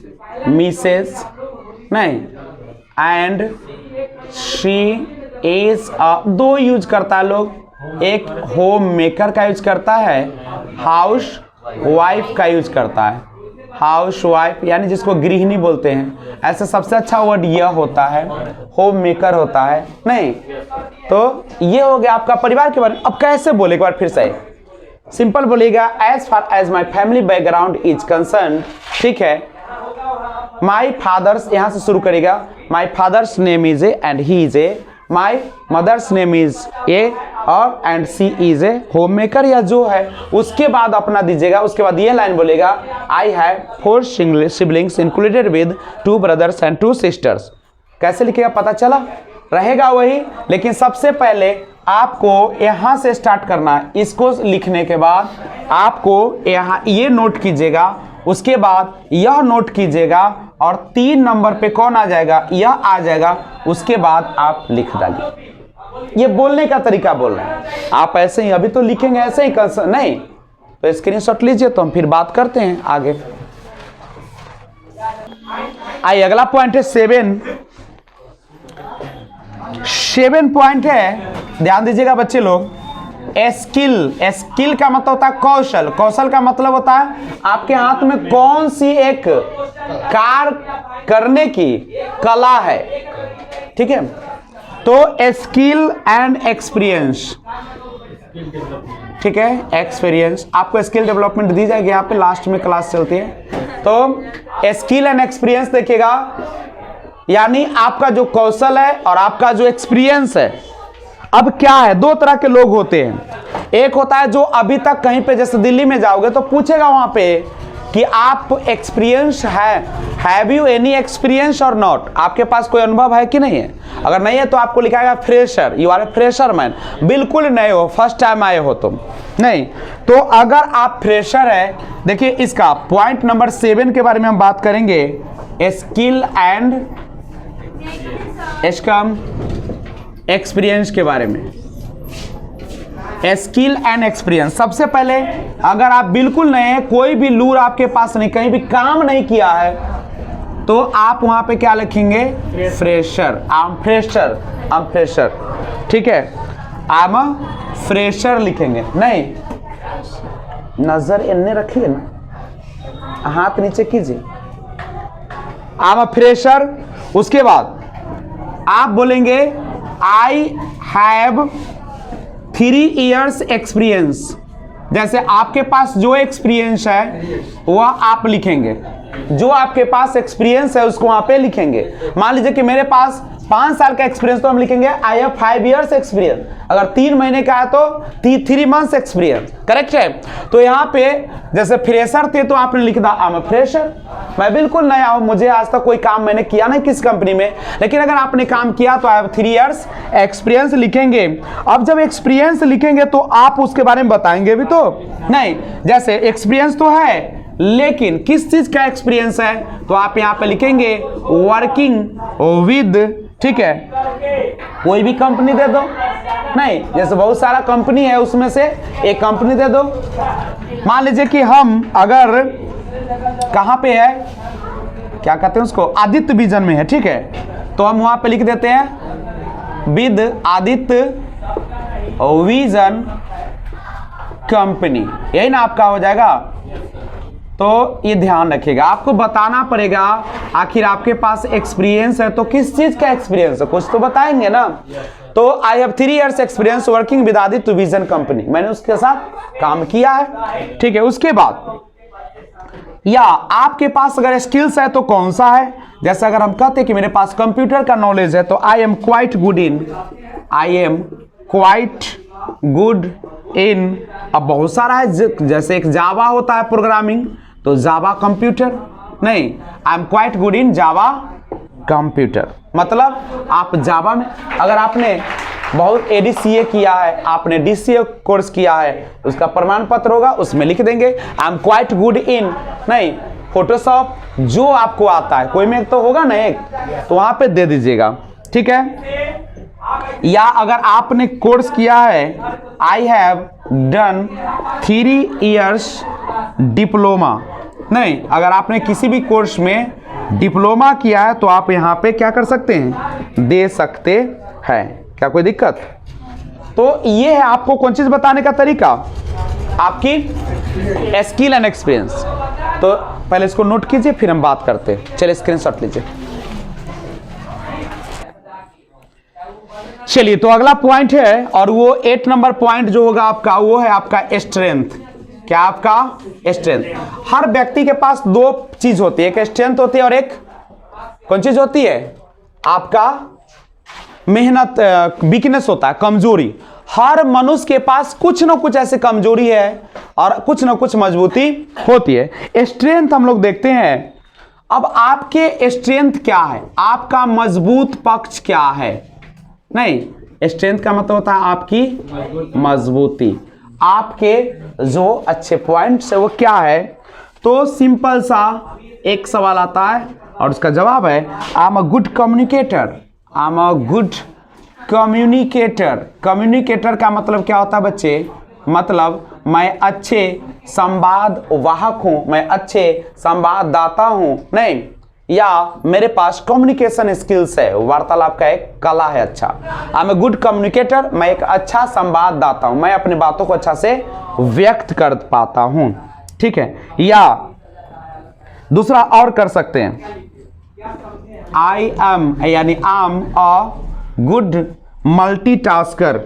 S1: Mrs, नहीं, and she is a, 2 use करता है लोग, एक होम मेकर का यूज करता है, हाउस वाइफ का यूज करता है, हाउस वाइफ यानी जिसको गृहिणी बोलते हैं। ऐसे सबसे अच्छा वर्ड यह होता है, होम मेकर होता है, नहीं तो ये हो गया आपका परिवार के बारे में। अब कैसे बोले एक बार फिर से, सिंपल बोलेगा as far as my family background is concern. ठीक है, माई फादर्स, यहां से शुरू करेगा, my father's name is A and he is A, my mother's name is A और and she is a home maker, या जो है उसके बाद अपना दीजिएगा। उसके बाद ये लाइन बोलेगा I have 4 siblings included with 2 brothers and 2 sisters। कैसे लिखेगा पता चला, रहेगा वही, लेकिन सबसे पहले आपको यहां से स्टार्ट करना है। इसको लिखने के बाद आपको यहां ये नोट कीजिएगा, उसके बाद यह नोट कीजिएगा और 3 नंबर पे कौन आ जाएगा, यह आ जाएगा। उसके बाद आप लिख डालिए। ये बोलने का तरीका बोल रहे हैं आप, ऐसे ही अभी तो लिखेंगे ऐसे ही नहीं तो स्क्रीनशॉट लीजिए, तो हम फिर बात करते हैं आगे। आइए अगला पॉइंट है 7 पॉइंट है ध्यान दीजिएगा बच्चे लोग, स्किल का मतलब होता है कौशल, कौशल का मतलब होता है आपके हाथ में कौन सी एक कार्य करने की कला है, ठीक है। तो स्किल एंड एक्सपीरियंस, ठीक है, एक्सपीरियंस आपको स्किल डेवलपमेंट दी जाएगी यहाँ पे, लास्ट में क्लास चलती है। तो स्किल एंड एक्सपीरियंस देखिएगा, यानी आपका जो कौशल है और आपका जो एक्सपीरियंस है। अब क्या है, दो तरह के लोग होते हैं, एक होता है जो अभी तक कहीं पे, जैसे दिल्ली में जाओगे तो पूछेगा वहां पे कि आप एक्सपीरियंस है, हैव यू एनी एक्सपीरियंस और नॉट, आपके पास कोई अनुभव है कि नहीं है। अगर नहीं है तो आपको लिखाएगा fresher, you are a fresher man, बिल्कुल नए हो, फर्स्ट टाइम आए हो तुम, नहीं। तो अगर आप फ्रेशर है, देखिए इसका पॉइंट नंबर 7 के बारे में हम बात करेंगे, स्किल एंड एक्सपीरियंस के बारे में। स्किल एंड एक्सपीरियंस, सबसे पहले अगर आप बिल्कुल नए हैं, कोई भी लूर आपके पास नहीं, कहीं भी काम नहीं किया है, तो आप वहां पे क्या लिखेंगे, फ्रेशर, आई एम फ्रेशर, ठीक है, आई एम फ्रेशर लिखेंगे। नहीं, नजर इन्ने रखिए ना, हाथ नीचे कीजिए, आई एम फ्रेशर। उसके बाद आप बोलेंगे आई हैव 3 years एक्सपीरियंस, जैसे आपके पास जो एक्सपीरियंस है वह आप लिखेंगे, जो आपके पास एक्सपीरियंस है उसको वहां पे लिखेंगे। मान लीजिए कि मेरे पास 5 साल का एक्सपीरियंस, तो हम लिखेंगे आई हैव 5 years एक्सपीरियंस। अगर 3 महीने का है तो 3 months एक्सपीरियंस, करेक्ट है। तो यहाँ पे जैसे फ्रेशर थे तो आपने लिख दिया आई एम फ्रेशर, मैं बिल्कुल नया हूं, मुझे आज तक कोई काम मैंने किया नहीं किस कंपनी में, लेकिन अगर आपने काम किया तो आई हैव 3 years एक्सपीरियंस लिखेंगे। अब जब एक्सपीरियंस लिखेंगे तो आप उसके बारे में बताएंगे भी तो नहीं, जैसे एक्सपीरियंस तो है लेकिन किस चीज का एक्सपीरियंस है, तो आप यहाँ पे लिखेंगे वर्किंग विद, ठीक है, कोई भी कंपनी दे दो, नहीं, जैसे बहुत सारा कंपनी है उसमें से एक कंपनी दे दो। मान लीजिए कि हम अगर कहां पे है, क्या कहते हैं उसको, आदित्य विजन में है, ठीक है, तो हम वहां पे लिख देते हैं विद आदित्य विजन कंपनी, यही ना आपका हो जाएगा। तो ये ध्यान रखिएगा, आपको बताना पड़ेगा आखिर आपके पास एक्सपीरियंस है तो किस चीज का एक्सपीरियंस है, कुछ तो बताएंगे ना। तो I have 3 years experience working with Aditya vision company, मैंने उसके साथ काम किया है, ठीक है। उसके बाद या आपके पास अगर स्किल्स है तो कौन सा है, जैसे अगर हम कहते हैं कि मेरे पास कंप्यूटर का नॉलेज है तो I am quite good in, I am quite good in. अब बहुत सारा है, जैसे एक जावा होता है प्रोग्रामिंग, तो जावा कंप्यूटर, नहीं, I am quite good in Java computer, मतलब आप जावा में, अगर आपने बहुत एडीसीए किया है, आपने डीसीए कोर्स किया है, उसका प्रमाण पत्र होगा, उसमें लिख देंगे I am quite good in, नहीं, फोटोशॉप जो आपको आता है, कोई में तो होगा ना एक, तो वहां पे दे दीजिएगा, ठीक है। या अगर आपने कोर्स किया है I have done 3 years diploma, नहीं, अगर आपने किसी भी कोर्स में डिप्लोमा किया है तो आप यहाँ पे क्या कर सकते हैं, दे सकते हैं, क्या कोई दिक्कत। तो ये है आपको कौन चीज बताने का तरीका, आपकी स्किल एंड एक्सपीरियंस। तो पहले इसको नोट कीजिए फिर हम बात करते हैं, चलिए स्क्रीनशॉट लीजिए। चलिए तो अगला पॉइंट है, और वो 8 नंबर पॉइंट जो होगा आपका, वो है आपका स्ट्रेंथ। क्या आपका स्ट्रेंथ, हर व्यक्ति के पास 2 चीज होती है, एक स्ट्रेंथ होती है और एक कौन चीज होती है, आपका मेहनत, वीकनेस होता है, कमजोरी। हर मनुष्य के पास कुछ ना कुछ ऐसी कमजोरी है और कुछ ना कुछ मजबूती होती है। स्ट्रेंथ हम लोग देखते हैं, अब आपके स्ट्रेंथ क्या है, आपका मजबूत पक्ष क्या है, नहीं, स्ट्रेंथ का मतलब होता है आपकी मजबूती, आपके जो अच्छे पॉइंट्स है वो क्या है। तो सिंपल सा एक सवाल आता है और उसका जवाब है I am a good communicator, I am a good communicator. Communicator का मतलब क्या होता है बच्चे, मतलब मैं अच्छे संवाद वाहक हूं, मैं अच्छे संवाददाता हूं, नहीं, या मेरे पास कम्युनिकेशन स्किल्स है, वार्तालाप का एक कला है अच्छा। I am a good communicator, मैं एक अच्छा संवाददाता हूं, मैं अपनी बातों को अच्छा से व्यक्त कर पाता हूं, ठीक है। या दूसरा और कर सकते हैं, आई एम यानी आम अ गुड मल्टीटास्कर।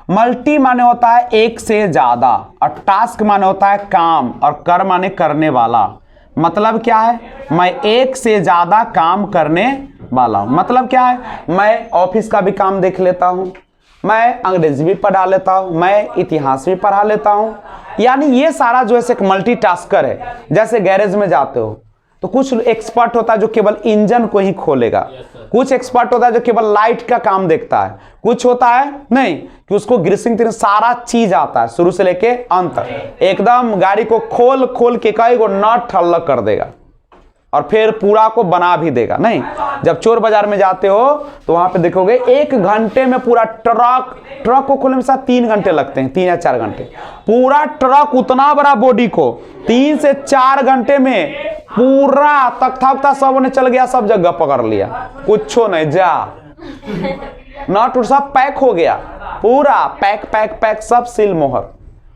S1: मल्टी माने होता है एक से ज्यादा, और टास्क माने होता है काम, और कर माने करने वाला। मतलब क्या है, मैं एक से ज्यादा काम करने वाला हूं। मतलब क्या है, मैं ऑफिस का भी काम देख लेता हूं, मैं अंग्रेजी भी पढ़ा लेता हूं, मैं इतिहास भी पढ़ा लेता हूं। यानी ये सारा जो है एक मल्टीटास्कर है। जैसे गैरेज में जाते हो तो कुछ एक्सपर्ट होता है जो केवल इंजन को ही खोलेगा, कुछ एक्सपर्ट होता है जो केवल लाइट का काम देखता है, कुछ होता है नहीं कि उसको ग्रीसिंग सारा चीज आता है शुरू से लेके अंत तक, एकदम गाड़ी को खोल खोल के कई को नट ठल्लक कर देगा और फिर पूरा को बना भी देगा। नहीं, जब चोर बाजार में जाते हो तो वहां पे देखोगे 1 घंटे में पूरा ट्रक को खोलने में साथ 3 घंटे लगते हैं, 3 या 4 घंटे। पूरा ट्रक उतना बड़ा बॉडी को 3 से 4 घंटे में पूरा तख्ता उख्ता सब ने चल गया, सब जगह पकड़ लिया, कुछ नहीं जा नट सब पैक हो गया, पूरा पैक पैक पैक सब सील मोहर।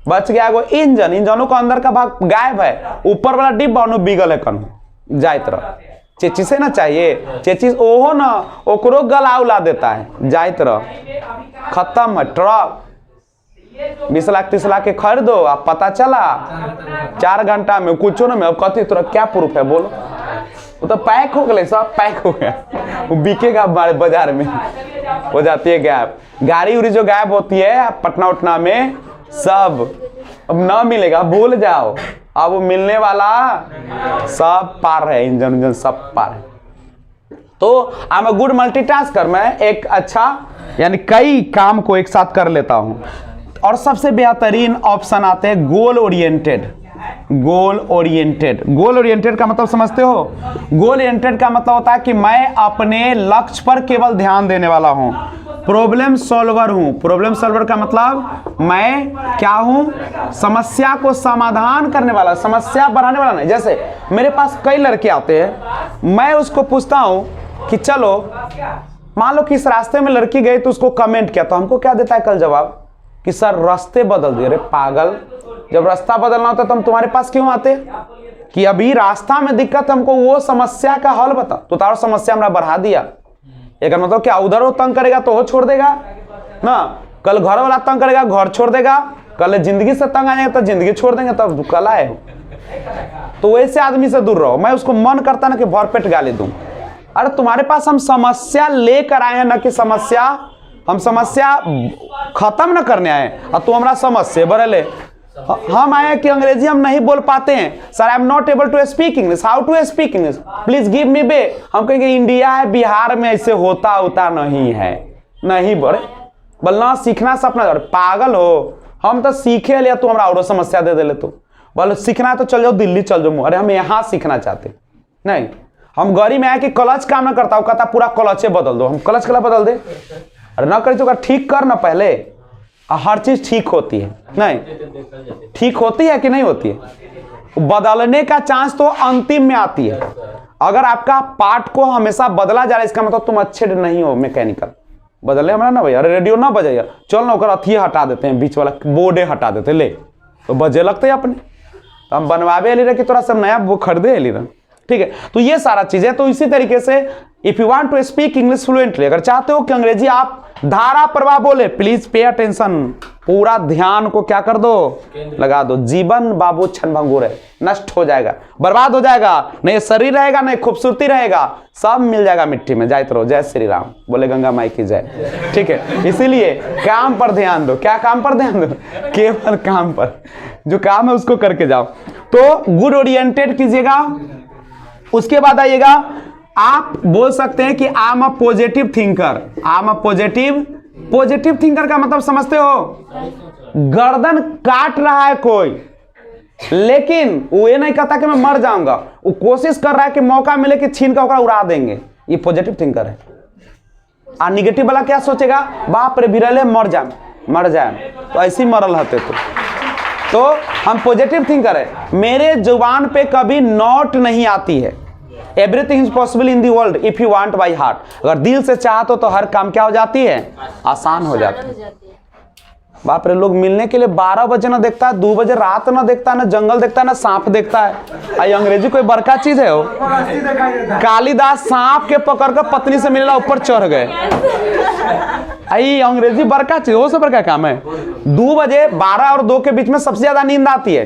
S1: बच गया वो इंजनों का अंदर का भाग गायब है, ऊपर वाला डिब्बा बिगल है कन जाइत रह। चेची से ना चाहिए, चेची ओहो ना ओकरो गला उला देता है, जाइत रह, खत्म है ट्रक। 20 लाख 30 लाख के खरीदो, आप पता चला 4 घंटा में कुछ ना में। अब कहती तुरा क्या प्रूफ है बोलो, वो तो पैक हो गए, सब पैक हो गया, वो बिकेगा हमारे बाजार में, हो जाती है गायब। गाड़ी उड़ी जो गायब होती है पटना उटना में सब अब ना मिलेगा, भूल जाओ, अब वो मिलने वाला सब पार है, इंजन सब पार है। तो I am a good multitasker, मैं एक अच्छा यानी कई काम को एक साथ कर लेता हूं। और सबसे बेहतरीन ऑप्शन आते हैं गोल ओरिएंटेड। गोल ओरिएंटेड का मतलब समझते हो? गोल ओरिएंटेड का मतलब होता है कि मैं अपने लक्ष्य पर केवल ध्यान देने वाला हूं। प्रॉब्लम सॉल्वर हूं। प्रॉब्लम सॉल्वर का मतलब मैं क्या हूं? समस्या को समाधान करने वाला, समस्या बढ़ाने वाला नहीं। जैसे मेरे पास कई लड़के आते हैं, मैं उसको पूछता हूं कि चलो मान लो कि इस रास्ते में लड़की गई तो उसको कमेंट किया, तो हमको क्या देता है कल जवाब कि सर रास्ते बदल दिए। अरे पागल, जब रास्ता बदलना होता तो हम तुम्हारे पास क्यों आते कि अभी रास्ता में दिक्कत, हमको वो समस्या का हल बता। तो तारो समस्या हमरा बढ़ा दिया, एक मतलब क्या उधर वो तंग करेगा तो वो छोड़ देगा ना, कल घर वाला तंग करेगा घर छोड़ देगा, कल जिंदगी से तंग आ जाएगा तो जिंदगी छोड़ देंगे, तब कल आए हो। तो वैसे आदमी से दूर रहो। मैं उसको मन करता ना कि भरपेट गाली दूं। अरे तुम्हारे पास हम समस्या लेकर आए हैं ना कि समस्या, हम समस्या खत्म न करने आए और तू हमारा समस्या बरले। हम आए कि अंग्रेजी हम नहीं बोल पाते हैं, sir I am not able to speak English, how to speak English, please give me bay. हम कहेंगे इंडिया है, बिहार में ऐसे होता नहीं है, नहीं बड़े बल्ला सीखना सपना। पागल हो, हम तो सीखे लिया, तू हमारा और समस्या दे ले। तू बोलो सीखना है तो चल जाओ दिल्ली चल जाओ। अरे हम यहाँ सीखना चाहते नहीं, हम गरी में आए कि क्लच काम ना करता, कहता पूरा क्लचे बदल दो। हम क्लच कला बदल दे? अरे ना करी तो ठीक कर ना, पहले हर चीज ठीक होती है नहीं, ठीक होती है कि नहीं होती है? बदलने का चांस तो अंतिम में आती है। अगर आपका पार्ट को हमेशा बदला जा रहा है, इसका मतलब तुम अच्छे नहीं हो मैकेनिकल। बदलने हमारा ना भैया, अरे रेडियो ना बजाइए, चल ना अथी हटा देते हैं, बीच वाला बोर्डे हटा देते, ले तो बजे लगते हैं अपने। तो हम बनवावे ले रहे कि थोड़ा सब नया वो खरीदे ले रहे, ठीक है। तो ये सारा चीजें, तो इसी तरीके से if you want to speak English fluently, अगर चाहते हो कि अंग्रेजी आप धारा प्रवाह बोले, प्लीज पे अटेंशन, पूरा ध्यान को क्या कर दो, लगा दो। जीवन बाबू क्षण भंगुर है, नष्ट हो जाएगा, बर्बाद हो जाएगा, नहीं शरीर रहेगा नहीं खूबसूरती रहेगा, सब मिल जाएगा मिट्टी में। जाते रहो, जय श्री राम, बोले गंगा माई की जय, ठीक है। इसीलिए काम पर ध्यान दो। क्या काम पर ध्यान दो? केवल काम पर, जो काम है उसको करके जाओ। तो गुड ओरिएंटेड कीजिएगा। उसके बाद आइएगा, आप बोल सकते हैं कि I am a positive thinker. I am a positive thinker का मतलब समझते हो? गर्दन काट रहा है कोई, लेकिन वो ये नहीं कहता कि मैं मर जाऊंगा, वो कोशिश कर रहा है कि मौका मिले कि छीन का उड़ा देंगे। ये पॉजिटिव थिंकर है। और निगेटिव वाला क्या सोचेगा? बाप रे बिरले मर जाए, तो ऐसी मरल हते। तो हम पॉजिटिव थिंकर है। मेरे जुबान पे कभी नॉट नहीं आती है, everything is possible in the world if you want by heart. अगर दिल से चाहते हो तो हर काम क्या हो जाती है, आसान हो जाती है। बाप रे, लोग मिलने के लिए 12 बजे ना देखता है, 2 बजे रात ना देखता है, ना जंगल देखता है, ना सांप देखता है। आई अंग्रेजी कोई बड़का चीज है वो। कालिदास सांप के पकड़ कर पत्नी से मिलना ऊपर चढ़ गए। आई अंग्रेजी बड़का चीज, वो सब बड़का काम है। 2 बजे 12 और 2 के बीच में सबसे ज्यादा नींद आती है।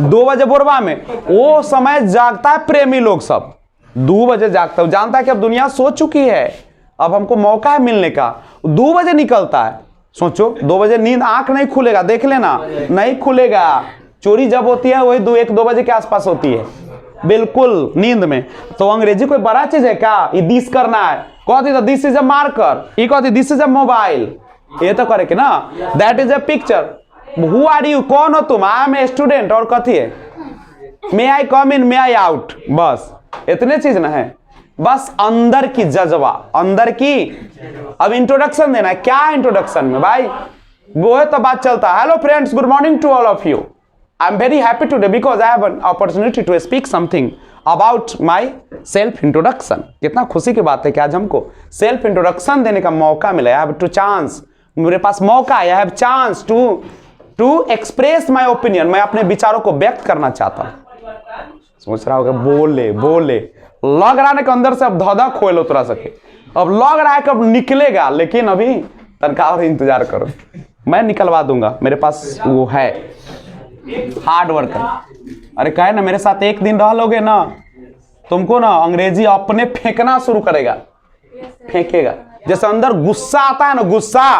S1: 2 बजे बोरबा में वो समय जागता है प्रेमी लोग सब। 2 बजे जागता है, जानता है कि अब दुनिया सो चुकी है, अब हमको मौका है मिलने का। 2 बजे निकलता है। सोचो 2 बजे नींद, आंख नहीं खुलेगा, देख लेना नहीं खुलेगा। चोरी जब होती है वही 1-2 बजे के आसपास होती है, बिल्कुल नींद में। तो अंग्रेजी कोई बड़ा चीज है क्या? ये दिस करना है, कहती तो दिस इज अ मार्कर, ये कहती दिस इज अ मोबाइल, ये तो करे कि ना, that is a picture. Who are you, कौन हो तुम? आई एम ए स्टूडेंट, और कथी है, मे आई कम इन, मे आई आउट, बस इतने चीज ना है। बस अंदर की जज्बा, अंदर की। अब इंट्रोडक्शन देना है, क्या इंट्रोडक्शन में भाई वो है तो बात चलता है। Hello friends, good morning to all of you. I am very happy today because I have an opportunity to speak something about myself introduction. कितना खुशी की बात है कि आज हमको सेल्फ इंट्रोडक्शन देने का मौका मिला। आई हैव टू चांस, मेरे पास मौका है, I have chance to express my opinion. मैं अपने विचारों को व्यक्त करना चाहता हूं। सोच रहा होगा बोले लग रहा है कि अंदर से अब धौधा खोलो तुरा सके, अब लग रहा है कि अब निकलेगा, लेकिन अभी तनख्वाह और इंतजार करो, मैं निकलवा दूंगा। मेरे पास वो है हार्ड वर्कर। अरे कहे ना, मेरे साथ एक दिन रह लोगे ना, तुमको ना अंग्रेजी अपने फेंकना शुरू करेगा, फेंकेगा। जैसे अंदर गुस्सा आता है ना, गुस्सा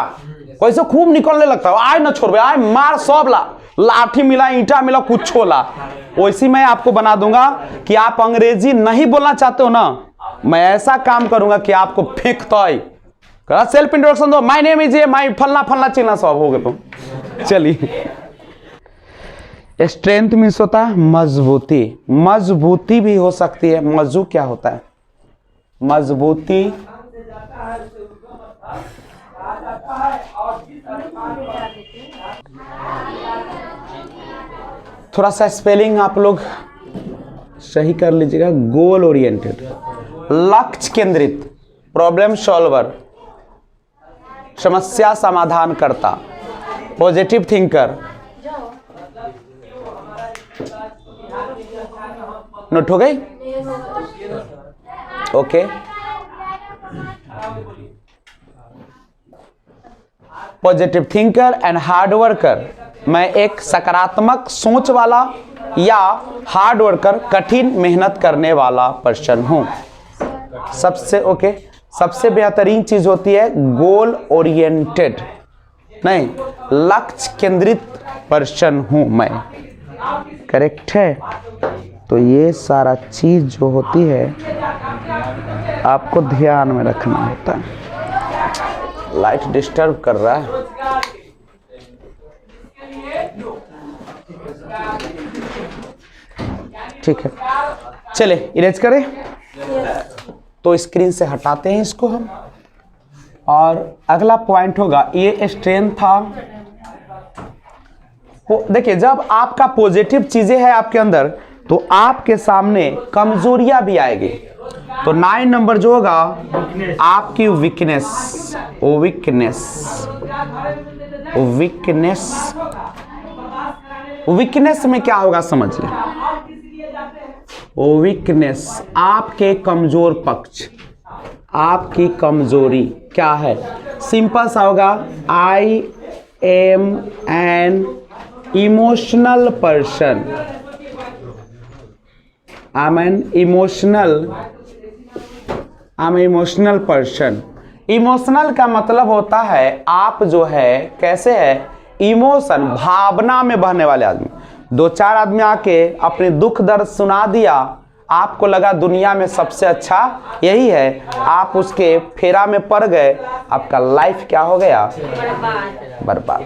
S1: कैसे खूब निकलने लगता है, आए ना छोड़, आए मार, सब ला, लाठी मिला, ईंटा मिला, कुछ छोला, वैसी मैं आपको बना दूंगा कि आप अंग्रेजी नहीं बोलना चाहते हो ना, मैं ऐसा काम करूंगा कि आपको फेंकता है। सेल्फ इंट्रोडक्शन दो, माय नेम इज, माय फलना चिलना, सब हो गए तुम। चलिए, स्ट्रेंथ मीन्स होता है मजबूती, मजबूती भी हो सकती है। मजबू क्या होता है? मजबूती थोड़ा सा स्पेलिंग आप लोग सही कर लीजिएगा। गोल ओरिएंटेड, लक्ष्य केंद्रित, प्रॉब्लम सॉल्वर, समस्या समाधान करता, पॉजिटिव थिंकर। नोट हो गई? Okay. Positive thinker and hard worker. मैं एक सकारात्मक सोच वाला या हार्ड वर्कर, कठिन मेहनत करने वाला पर्सन हूं। सबसे बेहतरीन चीज होती है गोल ओरिएंटेड, नहीं लक्ष्य केंद्रित पर्सन हूं मैं। करेक्ट है? तो ये सारा चीज जो होती है आपको ध्यान में रखना होता है। लाइट डिस्टर्ब कर रहा है। ठीक है, चले इरेज करें। तो स्क्रीन से हटाते हैं इसको हम। और अगला पॉइंट होगा, ये स्ट्रेंथ था। देखिए, जब आपका पॉजिटिव चीजें है आपके अंदर, तो आपके सामने कमजोरियां भी आएगी। तो 9 नंबर जो होगा आपकी वीकनेस, वीकनेस में क्या होगा समझिए। वीकनेस आपके कमजोर पक्ष, आपकी कमजोरी क्या है? सिंपल सा होगा, I am an emotional person, I am an emotional person. Emotional का मतलब होता है आप जो है कैसे है, इमोशन, भावना में बहने वाले आदमी। 2-4 आदमी आके अपने दुख दर्द सुना दिया, आपको लगा दुनिया में सबसे अच्छा यही है, आप उसके फेरा में पड़ गए, आपका लाइफ क्या हो गया? बर्बाद।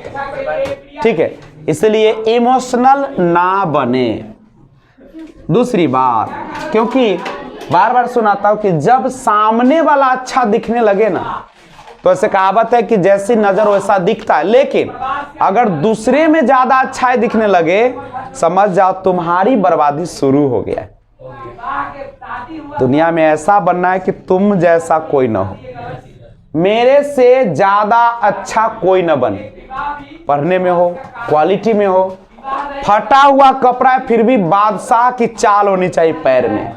S1: ठीक है, इसलिए इमोशनल ना बने। दूसरी बात, क्योंकि बार बार सुनाता हूं कि जब सामने वाला अच्छा दिखने लगे ना, तो ऐसे कहावत है कि जैसी नजर वैसा दिखता है, लेकिन अगर दूसरे में ज्यादा अच्छाई दिखने लगे, समझ जाओ तुम्हारी बर्बादी शुरू हो गया है। दुनिया में ऐसा बनना है कि तुम जैसा कोई ना हो, मेरे से ज्यादा अच्छा कोई ना बने, पढ़ने में हो, क्वालिटी में हो। फटा हुआ कपड़ा है फिर भी बादशाह की चाल होनी चाहिए पैर में,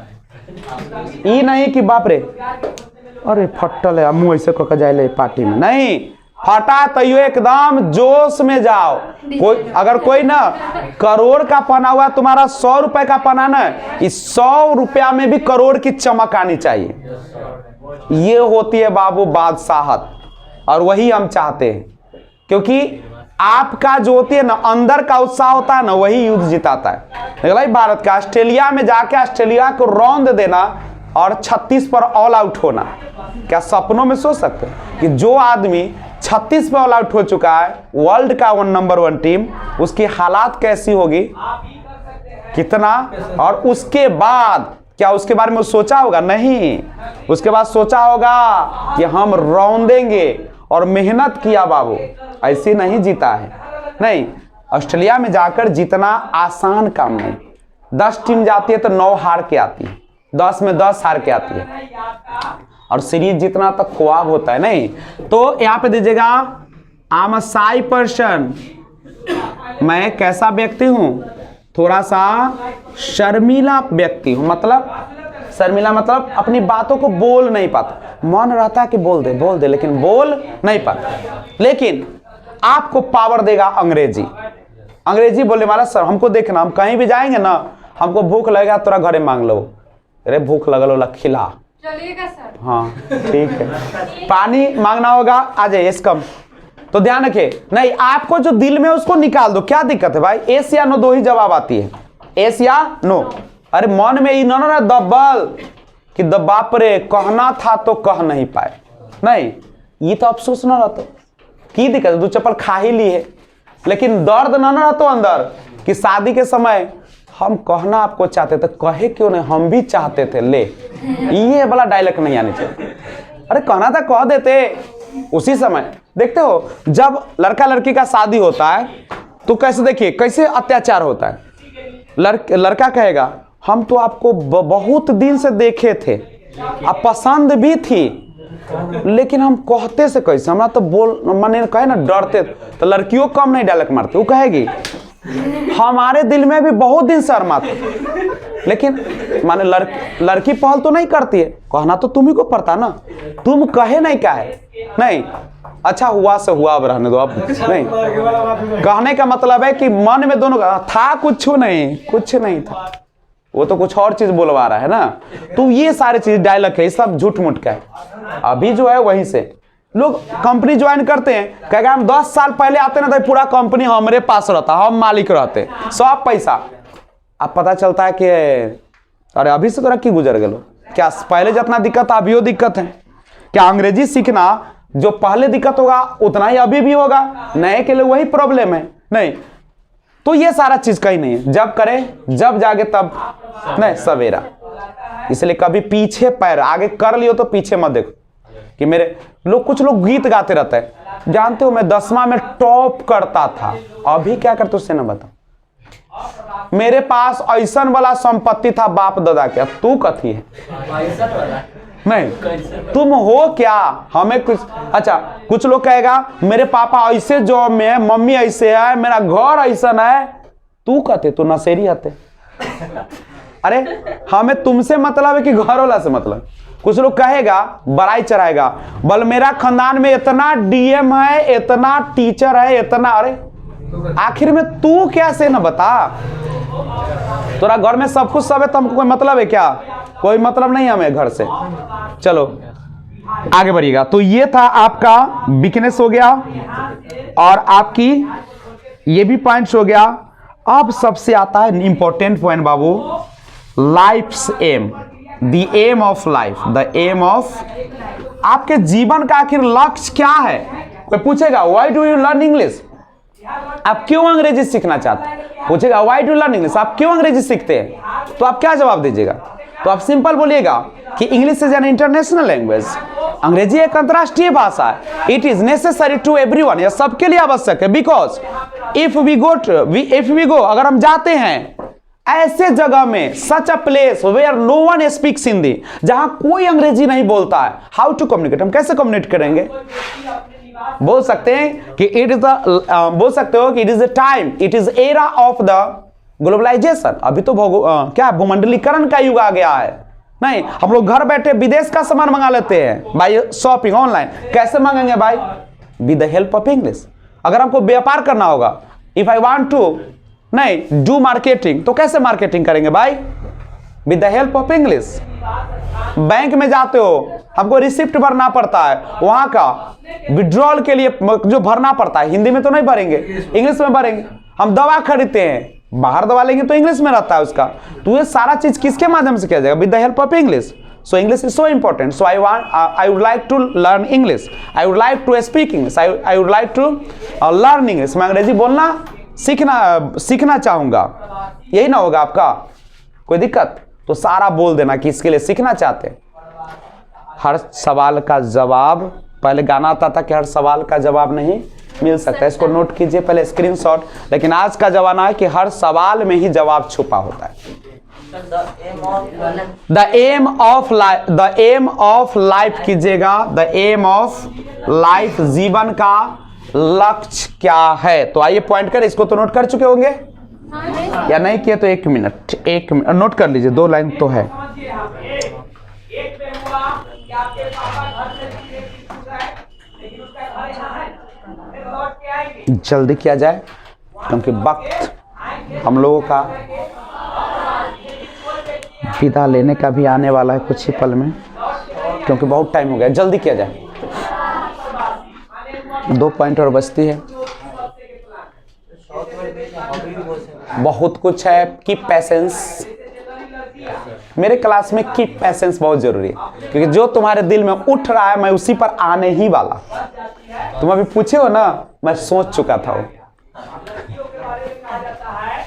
S1: ये नहीं कि बाप रे अरे फटल है मुंह ऐसे कह जाए पार्टी में, नहीं, फटा तो एकदम जोश में जाओ। कोई अगर कोई ना करोड़ का पहना हुआ तुम्हारा 100 रुपए का पहना ना, इस 100 रुपया में भी करोड़ की चमक आनी चाहिए। ये होती है बाबू बादशाहत, और वही हम चाहते हैं, क्योंकि आपका जो होती है ना अंदर का उत्साह होता है ना, वही युद्ध जिताता है। भाई भारत का ऑस्ट्रेलिया में जाके ऑस्ट्रेलिया को रौंद देना और 36 पर ऑल आउट होना, क्या सपनों में सोच सकते हैं कि जो आदमी 36 पे ऑल आउट हो चुका है, वर्ल्ड का नंबर 1 टीम, उसकी हालात कैसी होगी, कितना। और उसके बाद क्या उसके बारे में सोचा होगा? नहीं, उसके बाद सोचा होगा कि हम रौंदेंगे, और मेहनत किया बाबू, ऐसे नहीं जीता है। नहीं, ऑस्ट्रेलिया में जाकर जीतना आसान काम नहीं। 10 टीम जाती है तो 9 हार के आती है, 10 में 10 हार के आती है, और सीरीज जीतना तो ख्वाब होता है। नहीं तो यहां पे दीजिएगा आई एम अ शाई पर्सन, मैं कैसा व्यक्ति हूं? थोड़ा सा शर्मीला व्यक्ति हूं। मतलब शर्मीला मतलब अपनी बातों को बोल नहीं पाता, मन रहता है कि बोल दे लेकिन बोल नहीं पाता। लेकिन आपको पावर देगा अंग्रेजी। अंग्रेजी बोलने वाला सर हमको देखना, हम कहीं भी जाएंगे ना, हमको भूख लगेगा तोरा घरे मांग लो, अरे भूख लगल खिला,
S2: चलिएगा सर।
S1: हाँ ठीक है, पानी मांगना होगा आ जाइए इसकम, तो ध्यान रखिए। नहीं, आपको जो दिल में उसको निकाल दो, क्या दिक्कत है भाई? एस या नो 2 ही जवाब आती है, एस या नो। अरे मन में ही ना दबल कि बाप रे कहना था तो कह नहीं पाए, नहीं, ये तो अफसोस ना रहता, की दिक्कत है? 2 चप्पल खा ही ली है, लेकिन दर्द ना रहता अंदर कि शादी के समय हम कहना आपको चाहते थे, कहे क्यों नहीं, हम भी चाहते थे, ले ये वाला डायलॉग नहीं आने चाहिए। अरे कहना था कह देते उसी समय। देखते हो जब लड़का लड़की का शादी होता है तो कैसे, देखिए कैसे अत्याचार होता है। लड़का कहेगा हम तो आपको बहुत दिन से देखे थे, आप पसंद भी थी, लेकिन हम कहते से कैसे, हमरा तो बोल माने कहे ना डरते, तो लड़कियों कम नहीं डायलॉग मारती, वो कहेगी हमारे दिल में भी बहुत दिन से अरमा था, लेकिन माने लड़की पहल तो नहीं करती है, कहना तो तुम्ही को पड़ता ना, तुम कहे नहीं क्या है, नहीं अच्छा हुआ से हुआ, अब रहने दो, अब नहीं। कहने का मतलब है कि मन में दोनों का था, कुछ नहीं था, वो तो कुछ और चीज बोलवा रहा है ना। तो ये सारे चीज डायलॉग है, सब झूठ मूठ का है। अभी जो है वहीं से लोग कंपनी ज्वाइन करते हैं, कहेगा हम 10 साल पहले आते ना तो पूरा कंपनी हमारे पास रहता, हम मालिक रहते, सब पैसा। अब पता चलता है कि अरे अभी से तोरा की गुजर गलो, क्या पहले जितना दिक्कत था अभी दिक्कत है? क्या अंग्रेजी सीखना जो पहले दिक्कत होगा उतना ही अभी भी होगा? नए के लिए वही प्रॉब्लम है, नहीं। तो ये सारा चीज कहीं नहीं है, जब करे जब जागे तब नहीं सवेरा। इसलिए कभी पीछे पैर आगे कर लियो तो पीछे मत देखो। कि मेरे लोग, कुछ लोग गीत गाते रहते हैं, जानते हो मैं 10वां में टॉप करता था, अभी क्या करते उससे ना बता। मेरे पास ऐसा वाला संपत्ति था बाप दादा के, तू कथी है? नहीं, तुम हो क्या? हमें कुछ अच्छा, कुछ लोग कहेगा मेरे पापा ऐसे जॉब में है, मम्मी ऐसे है, मेरा घर ऐसा है, तू कहते तू नशेरी आते। अरे हमें तुमसे मतलब है कि घर वाला से मतलब? कुछ लोग कहेगा बड़ाई चढ़ाएगा, बल मेरा खानदान में इतना डीएम है, इतना टीचर है, इतना, अरे आखिर में तू कैसे न बता? तोरा घर में सब कुछ सब है, तुमको कोई मतलब है क्या? कोई मतलब नहीं हमें घर से। चलो आगे बढ़िएगा। तो ये था आपका वीकनेस हो गया, और आपकी ये भी पॉइंट्स हो गया। अब सबसे आता है इंपॉर्टेंट पॉइंट बाबू, life's aim, the aim of life, the aim of, आपके जीवन का आखिर लक्ष्य क्या है? कोई पूछेगा why do you learn English, आप क्यों अंग्रेजी सीखना चाहते हैं? पूछेगा व्हाई डू लर्न इंग्लिश, आप क्यों अंग्रेजी सीखते हैं? तो आप क्या जवाब दीजिएगा? तो आप सिंपल बोलिएगा कि English is an international language, अंग्रेजी एक अंतरराष्ट्रीय भाषा है। It is necessary to everyone, यह सबके लिए आवश्यक है। बिकॉज इफ वी गो, अगर हम जाते हैं ऐसे जगह में, such a place where no one speaks Hindi, जहां कोई अंग्रेजी नहीं बोलता है, हाउ टू कम्युनिकेट, हम कैसे कम्युनिकेट करेंगे? बोल सकते हैं कि इट इज बोल सकते हो कि it is a time, it is era of the globalisation. अभी तो क्या भूमंडलीकरण का युग आ गया है। नहीं, हम लोग घर बैठे विदेश का सामान मंगा लेते हैं बाय शॉपिंग ऑनलाइन। कैसे मंगाएंगे भाई? With the help of English. अगर हमको व्यापार करना होगा, इफ आई वांट टू नहीं डू मार्केटिंग, तो कैसे मार्केटिंग करेंगे भाई? With the help of English. Bank में जाते हो, हमको रिसिप्ट भरना पड़ता है, वहां का विड्रॉल के लिए जो भरना पड़ता है, हिंदी में तो नहीं भरेंगे, इंग्लिश में भरेंगे। हम दवा खरीदते हैं, बाहर दवा लेंगे तो इंग्लिश में रहता है उसका। तो ये सारा चीज किसके माध्यम से किया जाएगा? With the help of English. So English is so important. So I would like to learn English. I would like to speak English. I would like to learn English. मैं अंग्रेजी बोलना सीखना चाहूंगा। यही ना होगा आपका? कोई दिक्कत? तो सारा बोल देना कि इसके लिए सीखना चाहते हैं। हर सवाल का जवाब, पहले गाना आता था कि हर सवाल का जवाब नहीं मिल सकता। इसको नोट कीजिए पहले स्क्रीनशॉट। लेकिन आज का जमाना है कि हर सवाल में ही जवाब छुपा होता है। द एम ऑफ लाइफ कीजिएगा। द एम ऑफ लाइफ, जीवन का लक्ष्य क्या है? तो आइए पॉइंट कर, इसको तो नोट कर चुके होंगे या नहीं किए तो एक मिनट नोट कर लीजिए, 2 लाइन तो है। जल्दी किया जाए क्योंकि वक्त हम लोगों का विदा लेने का भी आने वाला है कुछ ही पल में, क्योंकि बहुत टाइम हो गया। जल्दी किया जाए, 2 पॉइंट और बचती है। बहुत कुछ है। Keep patience. मेरे क्लास में कीप पैसेंस बहुत जरूरी है, क्योंकि जो तुम्हारे दिल में उठ रहा है मैं उसी पर आने ही वाला। तुम अभी पूछे हो ना, मैं सोच चुका था वो।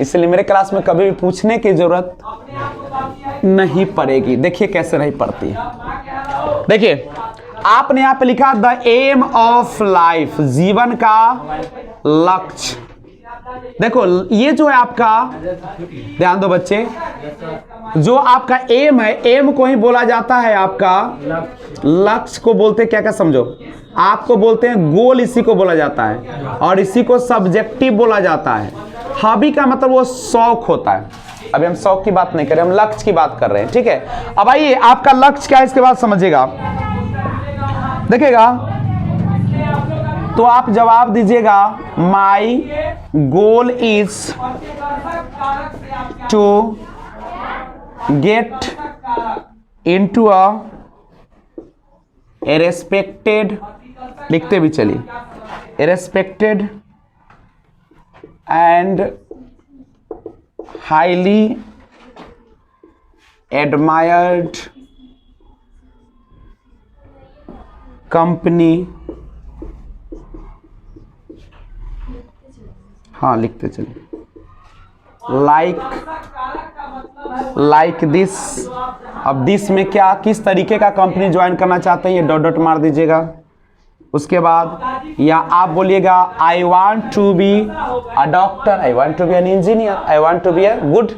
S1: इसलिए मेरे क्लास में कभी भी पूछने की जरूरत नहीं पड़ेगी। देखिए कैसे नहीं पड़ती। देखिए आपने यहाँ पे लिखा द एम ऑफ लाइफ, जीवन का लक्ष्य। देखो ये जो है आपका, ध्यान दो बच्चे, जो आपका एम है, एम को ही बोला जाता है आपका लक्ष्य को बोलते क्या क्या समझो, आपको बोलते हैं गोल, इसी को बोला जाता है, और इसी को सब्जेक्टिव बोला जाता है। हॉबी का मतलब वो शौक होता है। अभी हम शौक की बात नहीं कर रहे, हम लक्ष्य की बात कर रहे हैं, ठीक है। अब आइए आपका लक्ष्य क्या है इसके बाद समझिएगा, देखिएगा। तो आप जवाब दीजिएगा, my goal is to get into a respected, लिखते भी चलिए, respected and highly admired company, हाँ लिखते चलिए, like this। अब दिस में क्या, किस तरीके का कंपनी ज्वाइन करना चाहते हैं, ये डॉट डॉट मार दीजिएगा। उसके बाद या आप बोलिएगा I want to be a doctor, I want to be an engineer, I want to be a good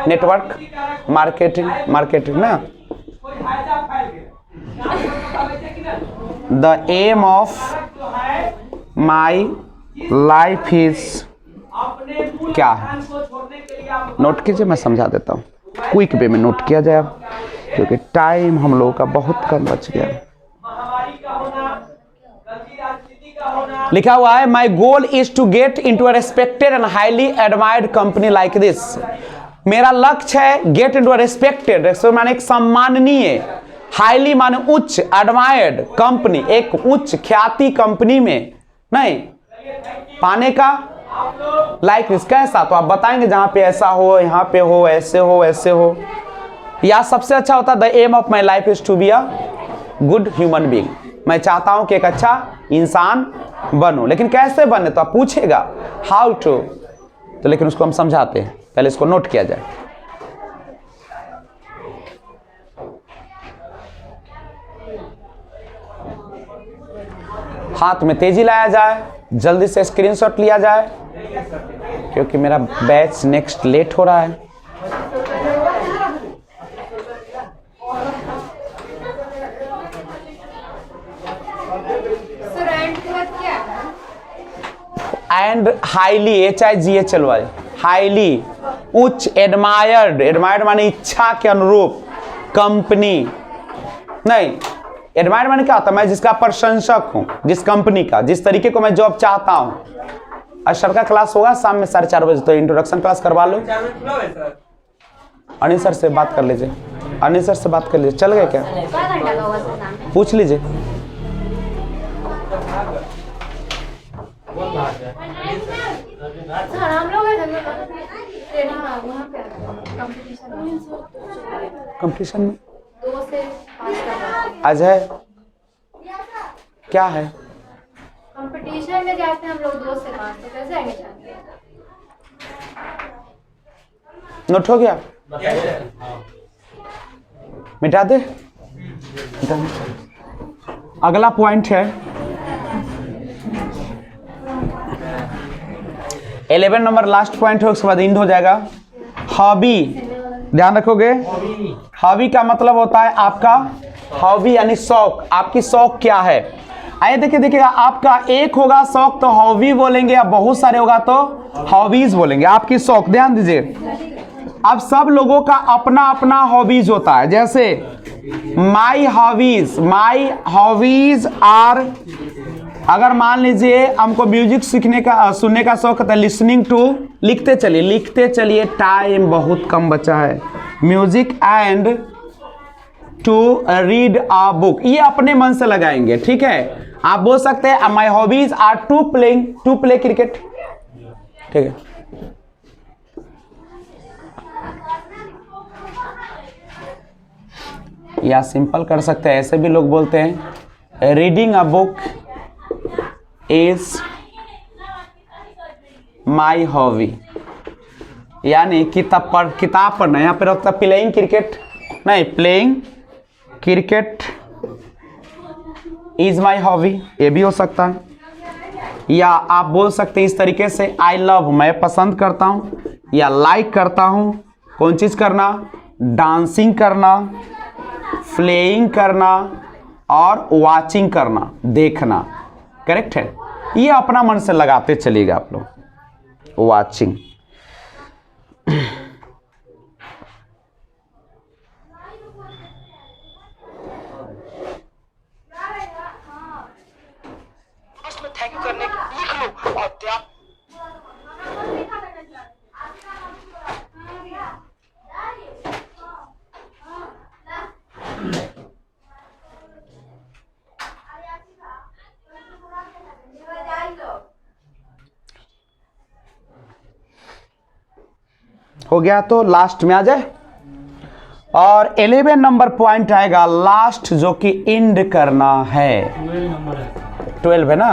S1: network marketing ना। The aim of my life is क्या है, नोट कीजिए, मैं समझा देता हूँ। क्विक वे में नोट किया जाए अब, क्योंकि टाइम हम लोगों का बहुत कम बच गया। लिखा हुआ है my goal is to get into a respected and highly admired company like this. मेरा लक्ष्य है गेट इनटू अ रेस्पेक्टेड, माने एक सम्माननीय, हाईली माने उच्च, एडमायर्ड कंपनी, एक उच्च ख्याति कंपनी में नहीं पाने का। लाइक दिस कैसा, तो आप बताएंगे जहां पे ऐसा हो, यहाँ पे हो, ऐसे हो, ऐसे हो, या सबसे अच्छा होता the aim of my life is to be a good human being. मैं चाहता हूं कि एक अच्छा इंसान बनो, लेकिन कैसे बने, तो आप पूछेगा हाउ टू, तो लेकिन उसको हम समझाते हैं। पहले इसको नोट किया जाए। हाथ में तेजी लाया जाए, जल्दी से स्क्रीनशॉट लिया जाए, क्योंकि मेरा बैच नेक्स्ट लेट हो रहा है। एंड हाईली, HIGHLY, हाईली, उच्च, एडमायर्ड, एडमायर्ड माने इच्छा के अनुरूप, कंपनी, नहीं एडमायर्ड माने क्या होता है, मैं जिसका प्रशंसक हूं, जिस कंपनी का, जिस तरीके को मैं जॉब चाहता हूं। अशर का क्लास होगा शाम में 4:30 बजे, तो इंट्रोडक्शन क्लास करवा लो। अनिल सर से बात कर लीजिए, अनिल सर से बात कर लीजिए, चल गए क्या, पूछ लीजिए।
S2: हम लोग
S1: कंपटीशन में
S2: 2 से 5 कर
S1: आज है, क्या है,
S2: कंपटीशन में जाते हैं हम लोग 2 से 5, तो कैसे आएंगे जाएंगे?
S1: नोट हो गया, मिटा दे। अगला पॉइंट है 11 नंबर, लास्ट पॉइंट है, उसके बाद इंड हो जाएगा। हॉबी, ध्यान रखोगे, हॉबी का मतलब होता है आपका, हॉबी यानी शौक, आपकी शौक क्या है। आइए देखिएगा, आपका एक होगा शौक तो हॉबी बोलेंगे, या बहुत सारे होगा तो हॉबीज बोलेंगे। आपकी शौक, ध्यान दीजिए, अब सब लोगों का अपना अपना हॉबीज होता है। जैसे माई हॉबीज आर, अगर मान लीजिए हमको म्यूजिक सीखने का, सुनने का शौक है, लिसनिंग टू, लिखते चलिए, टाइम बहुत कम बचा है, music and to read a book, ये अपने मन से लगाएंगे, ठीक है। आप बोल सकते हैं my hobbies are to play cricket, ठीक है। या सिंपल कर सकते हैं, ऐसे भी लोग बोलते हैं reading a book is my hobby, यानी किताब पढ़ना। यहाँ पे होता है प्लेइंग क्रिकेट, नहीं playing cricket is my hobby, ये भी हो सकता है। या आप बोल सकते हैं इस तरीके से, आई लव, मैं पसंद करता हूँ, या लाइक करता हूँ, कौन चीज़ करना, डांसिंग करना, प्लेइंग करना, और वाचिंग करना, देखना, करेक्ट है। ये अपना मन से लगाते चलिएगा आप लोग। वाचिंग,
S3: थैंक यू करने लिख लो और
S1: हो गया, तो लास्ट में आ जाए। और 11 नंबर पॉइंट आएगा लास्ट, जो कि इंड करना है। 12 है ना,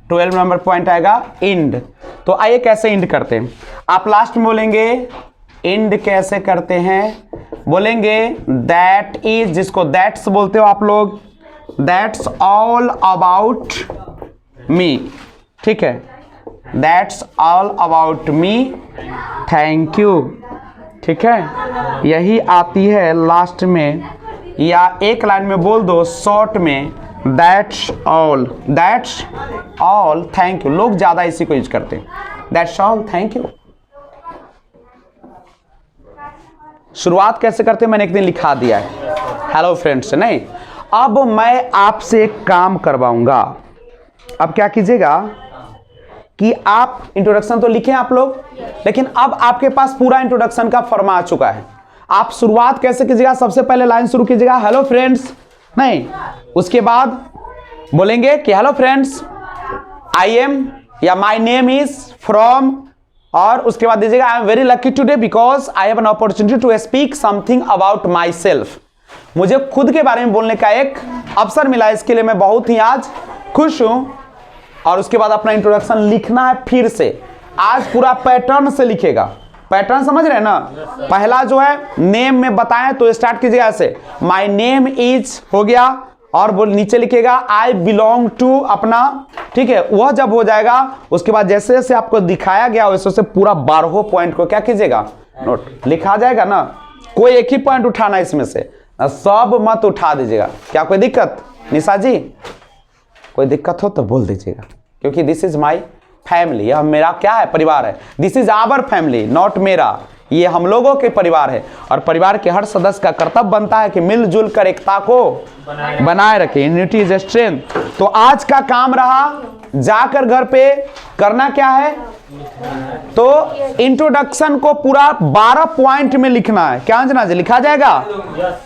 S1: 12 नंबर पॉइंट आएगा इंड। तो आइए कैसे इंड करते हैं, आप लास्ट में बोलेंगे इंड कैसे करते हैं, बोलेंगे दैट इज, जिसको दैट्स बोलते हो आप लोग, दैट्स ऑल अबाउट मी, ठीक है, that's all about me, thank you, ठीक है। यही आती है लास्ट में, या एक लाइन में बोल दो शॉर्ट में, दैट्स ऑल थैंक यू। लोग ज्यादा इसी को यूज करते हैं, दैट्स ऑल थैंक यू। शुरुआत कैसे करते हैं मैंने एक दिन लिखा दिया है, हेलो फ्रेंड्स, नहीं। अब मैं आपसे एक काम करवाऊंगा। अब क्या कीजिएगा कि आप इंट्रोडक्शन तो लिखे आप लोग, लेकिन अब आपके पास पूरा इंट्रोडक्शन का फॉर्मा आ चुका है। आप शुरुआत कैसे कीजिएगा, सबसे पहले लाइन शुरू कीजिएगा हेलो फ्रेंड्स, नहीं, उसके बाद बोलेंगे कि हेलो फ्रेंड्स आई एम, या माई नेम इज फ्रॉम, और उसके बाद दीजिएगा I am very lucky today because I have an opportunity to speak something about myself. मुझे खुद के बारे में बोलने का एक अवसर मिला, इसके लिए मैं बहुत ही आज खुश हूं। और उसके बाद अपना इंट्रोडक्शन लिखना है फिर से, आज पूरा पैटर्न से लिखेगा। पैटर्न समझ रहे हैं ना, पहला जो है नेम में बताएं तो स्टार्ट कीजिएगा ऐसे, माई नेम इज हो गया, और बोल नीचे लिखेगा आई बिलोंग टू अपना, ठीक है। वह जब हो जाएगा उसके बाद जैसे जैसे आपको दिखाया गया वैसे वैसे पूरा 12 पॉइंट को क्या कीजिएगा, नोट लिखा जाएगा ना। कोई एक ही पॉइंट उठाना इसमें से, सब मत उठा दीजिएगा। क्या कोई दिक्कत निशा जी, कोई दिक्कत हो तो बोल दीजिएगा, क्योंकि दिस इज माई फैमिली, यह मेरा क्या है, परिवार है। This is our family, not मेरा, ये हम लोगों के परिवार है। और परिवार के हर सदस्य का कर्तव्य बनता है कि मिलजुल कर एकता को बनाए रखे, यूनिटी इज स्ट्रेंथ। तो आज का काम रहा जाकर घर पे करना क्या है, तो इंट्रोडक्शन को पूरा 12 पॉइंट में लिखना है। क्या अंजना जी, लिखा जाएगा?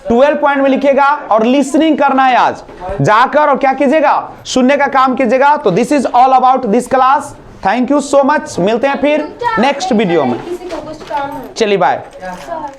S1: 12 पॉइंट में लिखिएगा और लिसनिंग करना है आज जाकर, और क्या कीजिएगा, सुनने का काम कीजिएगा। तो this is all about this class. Thank you so much, मिलते हैं फिर नेक्स्ट वीडियो में।
S2: किसी को कुछ काम है
S1: चलिए बाय।
S2: सर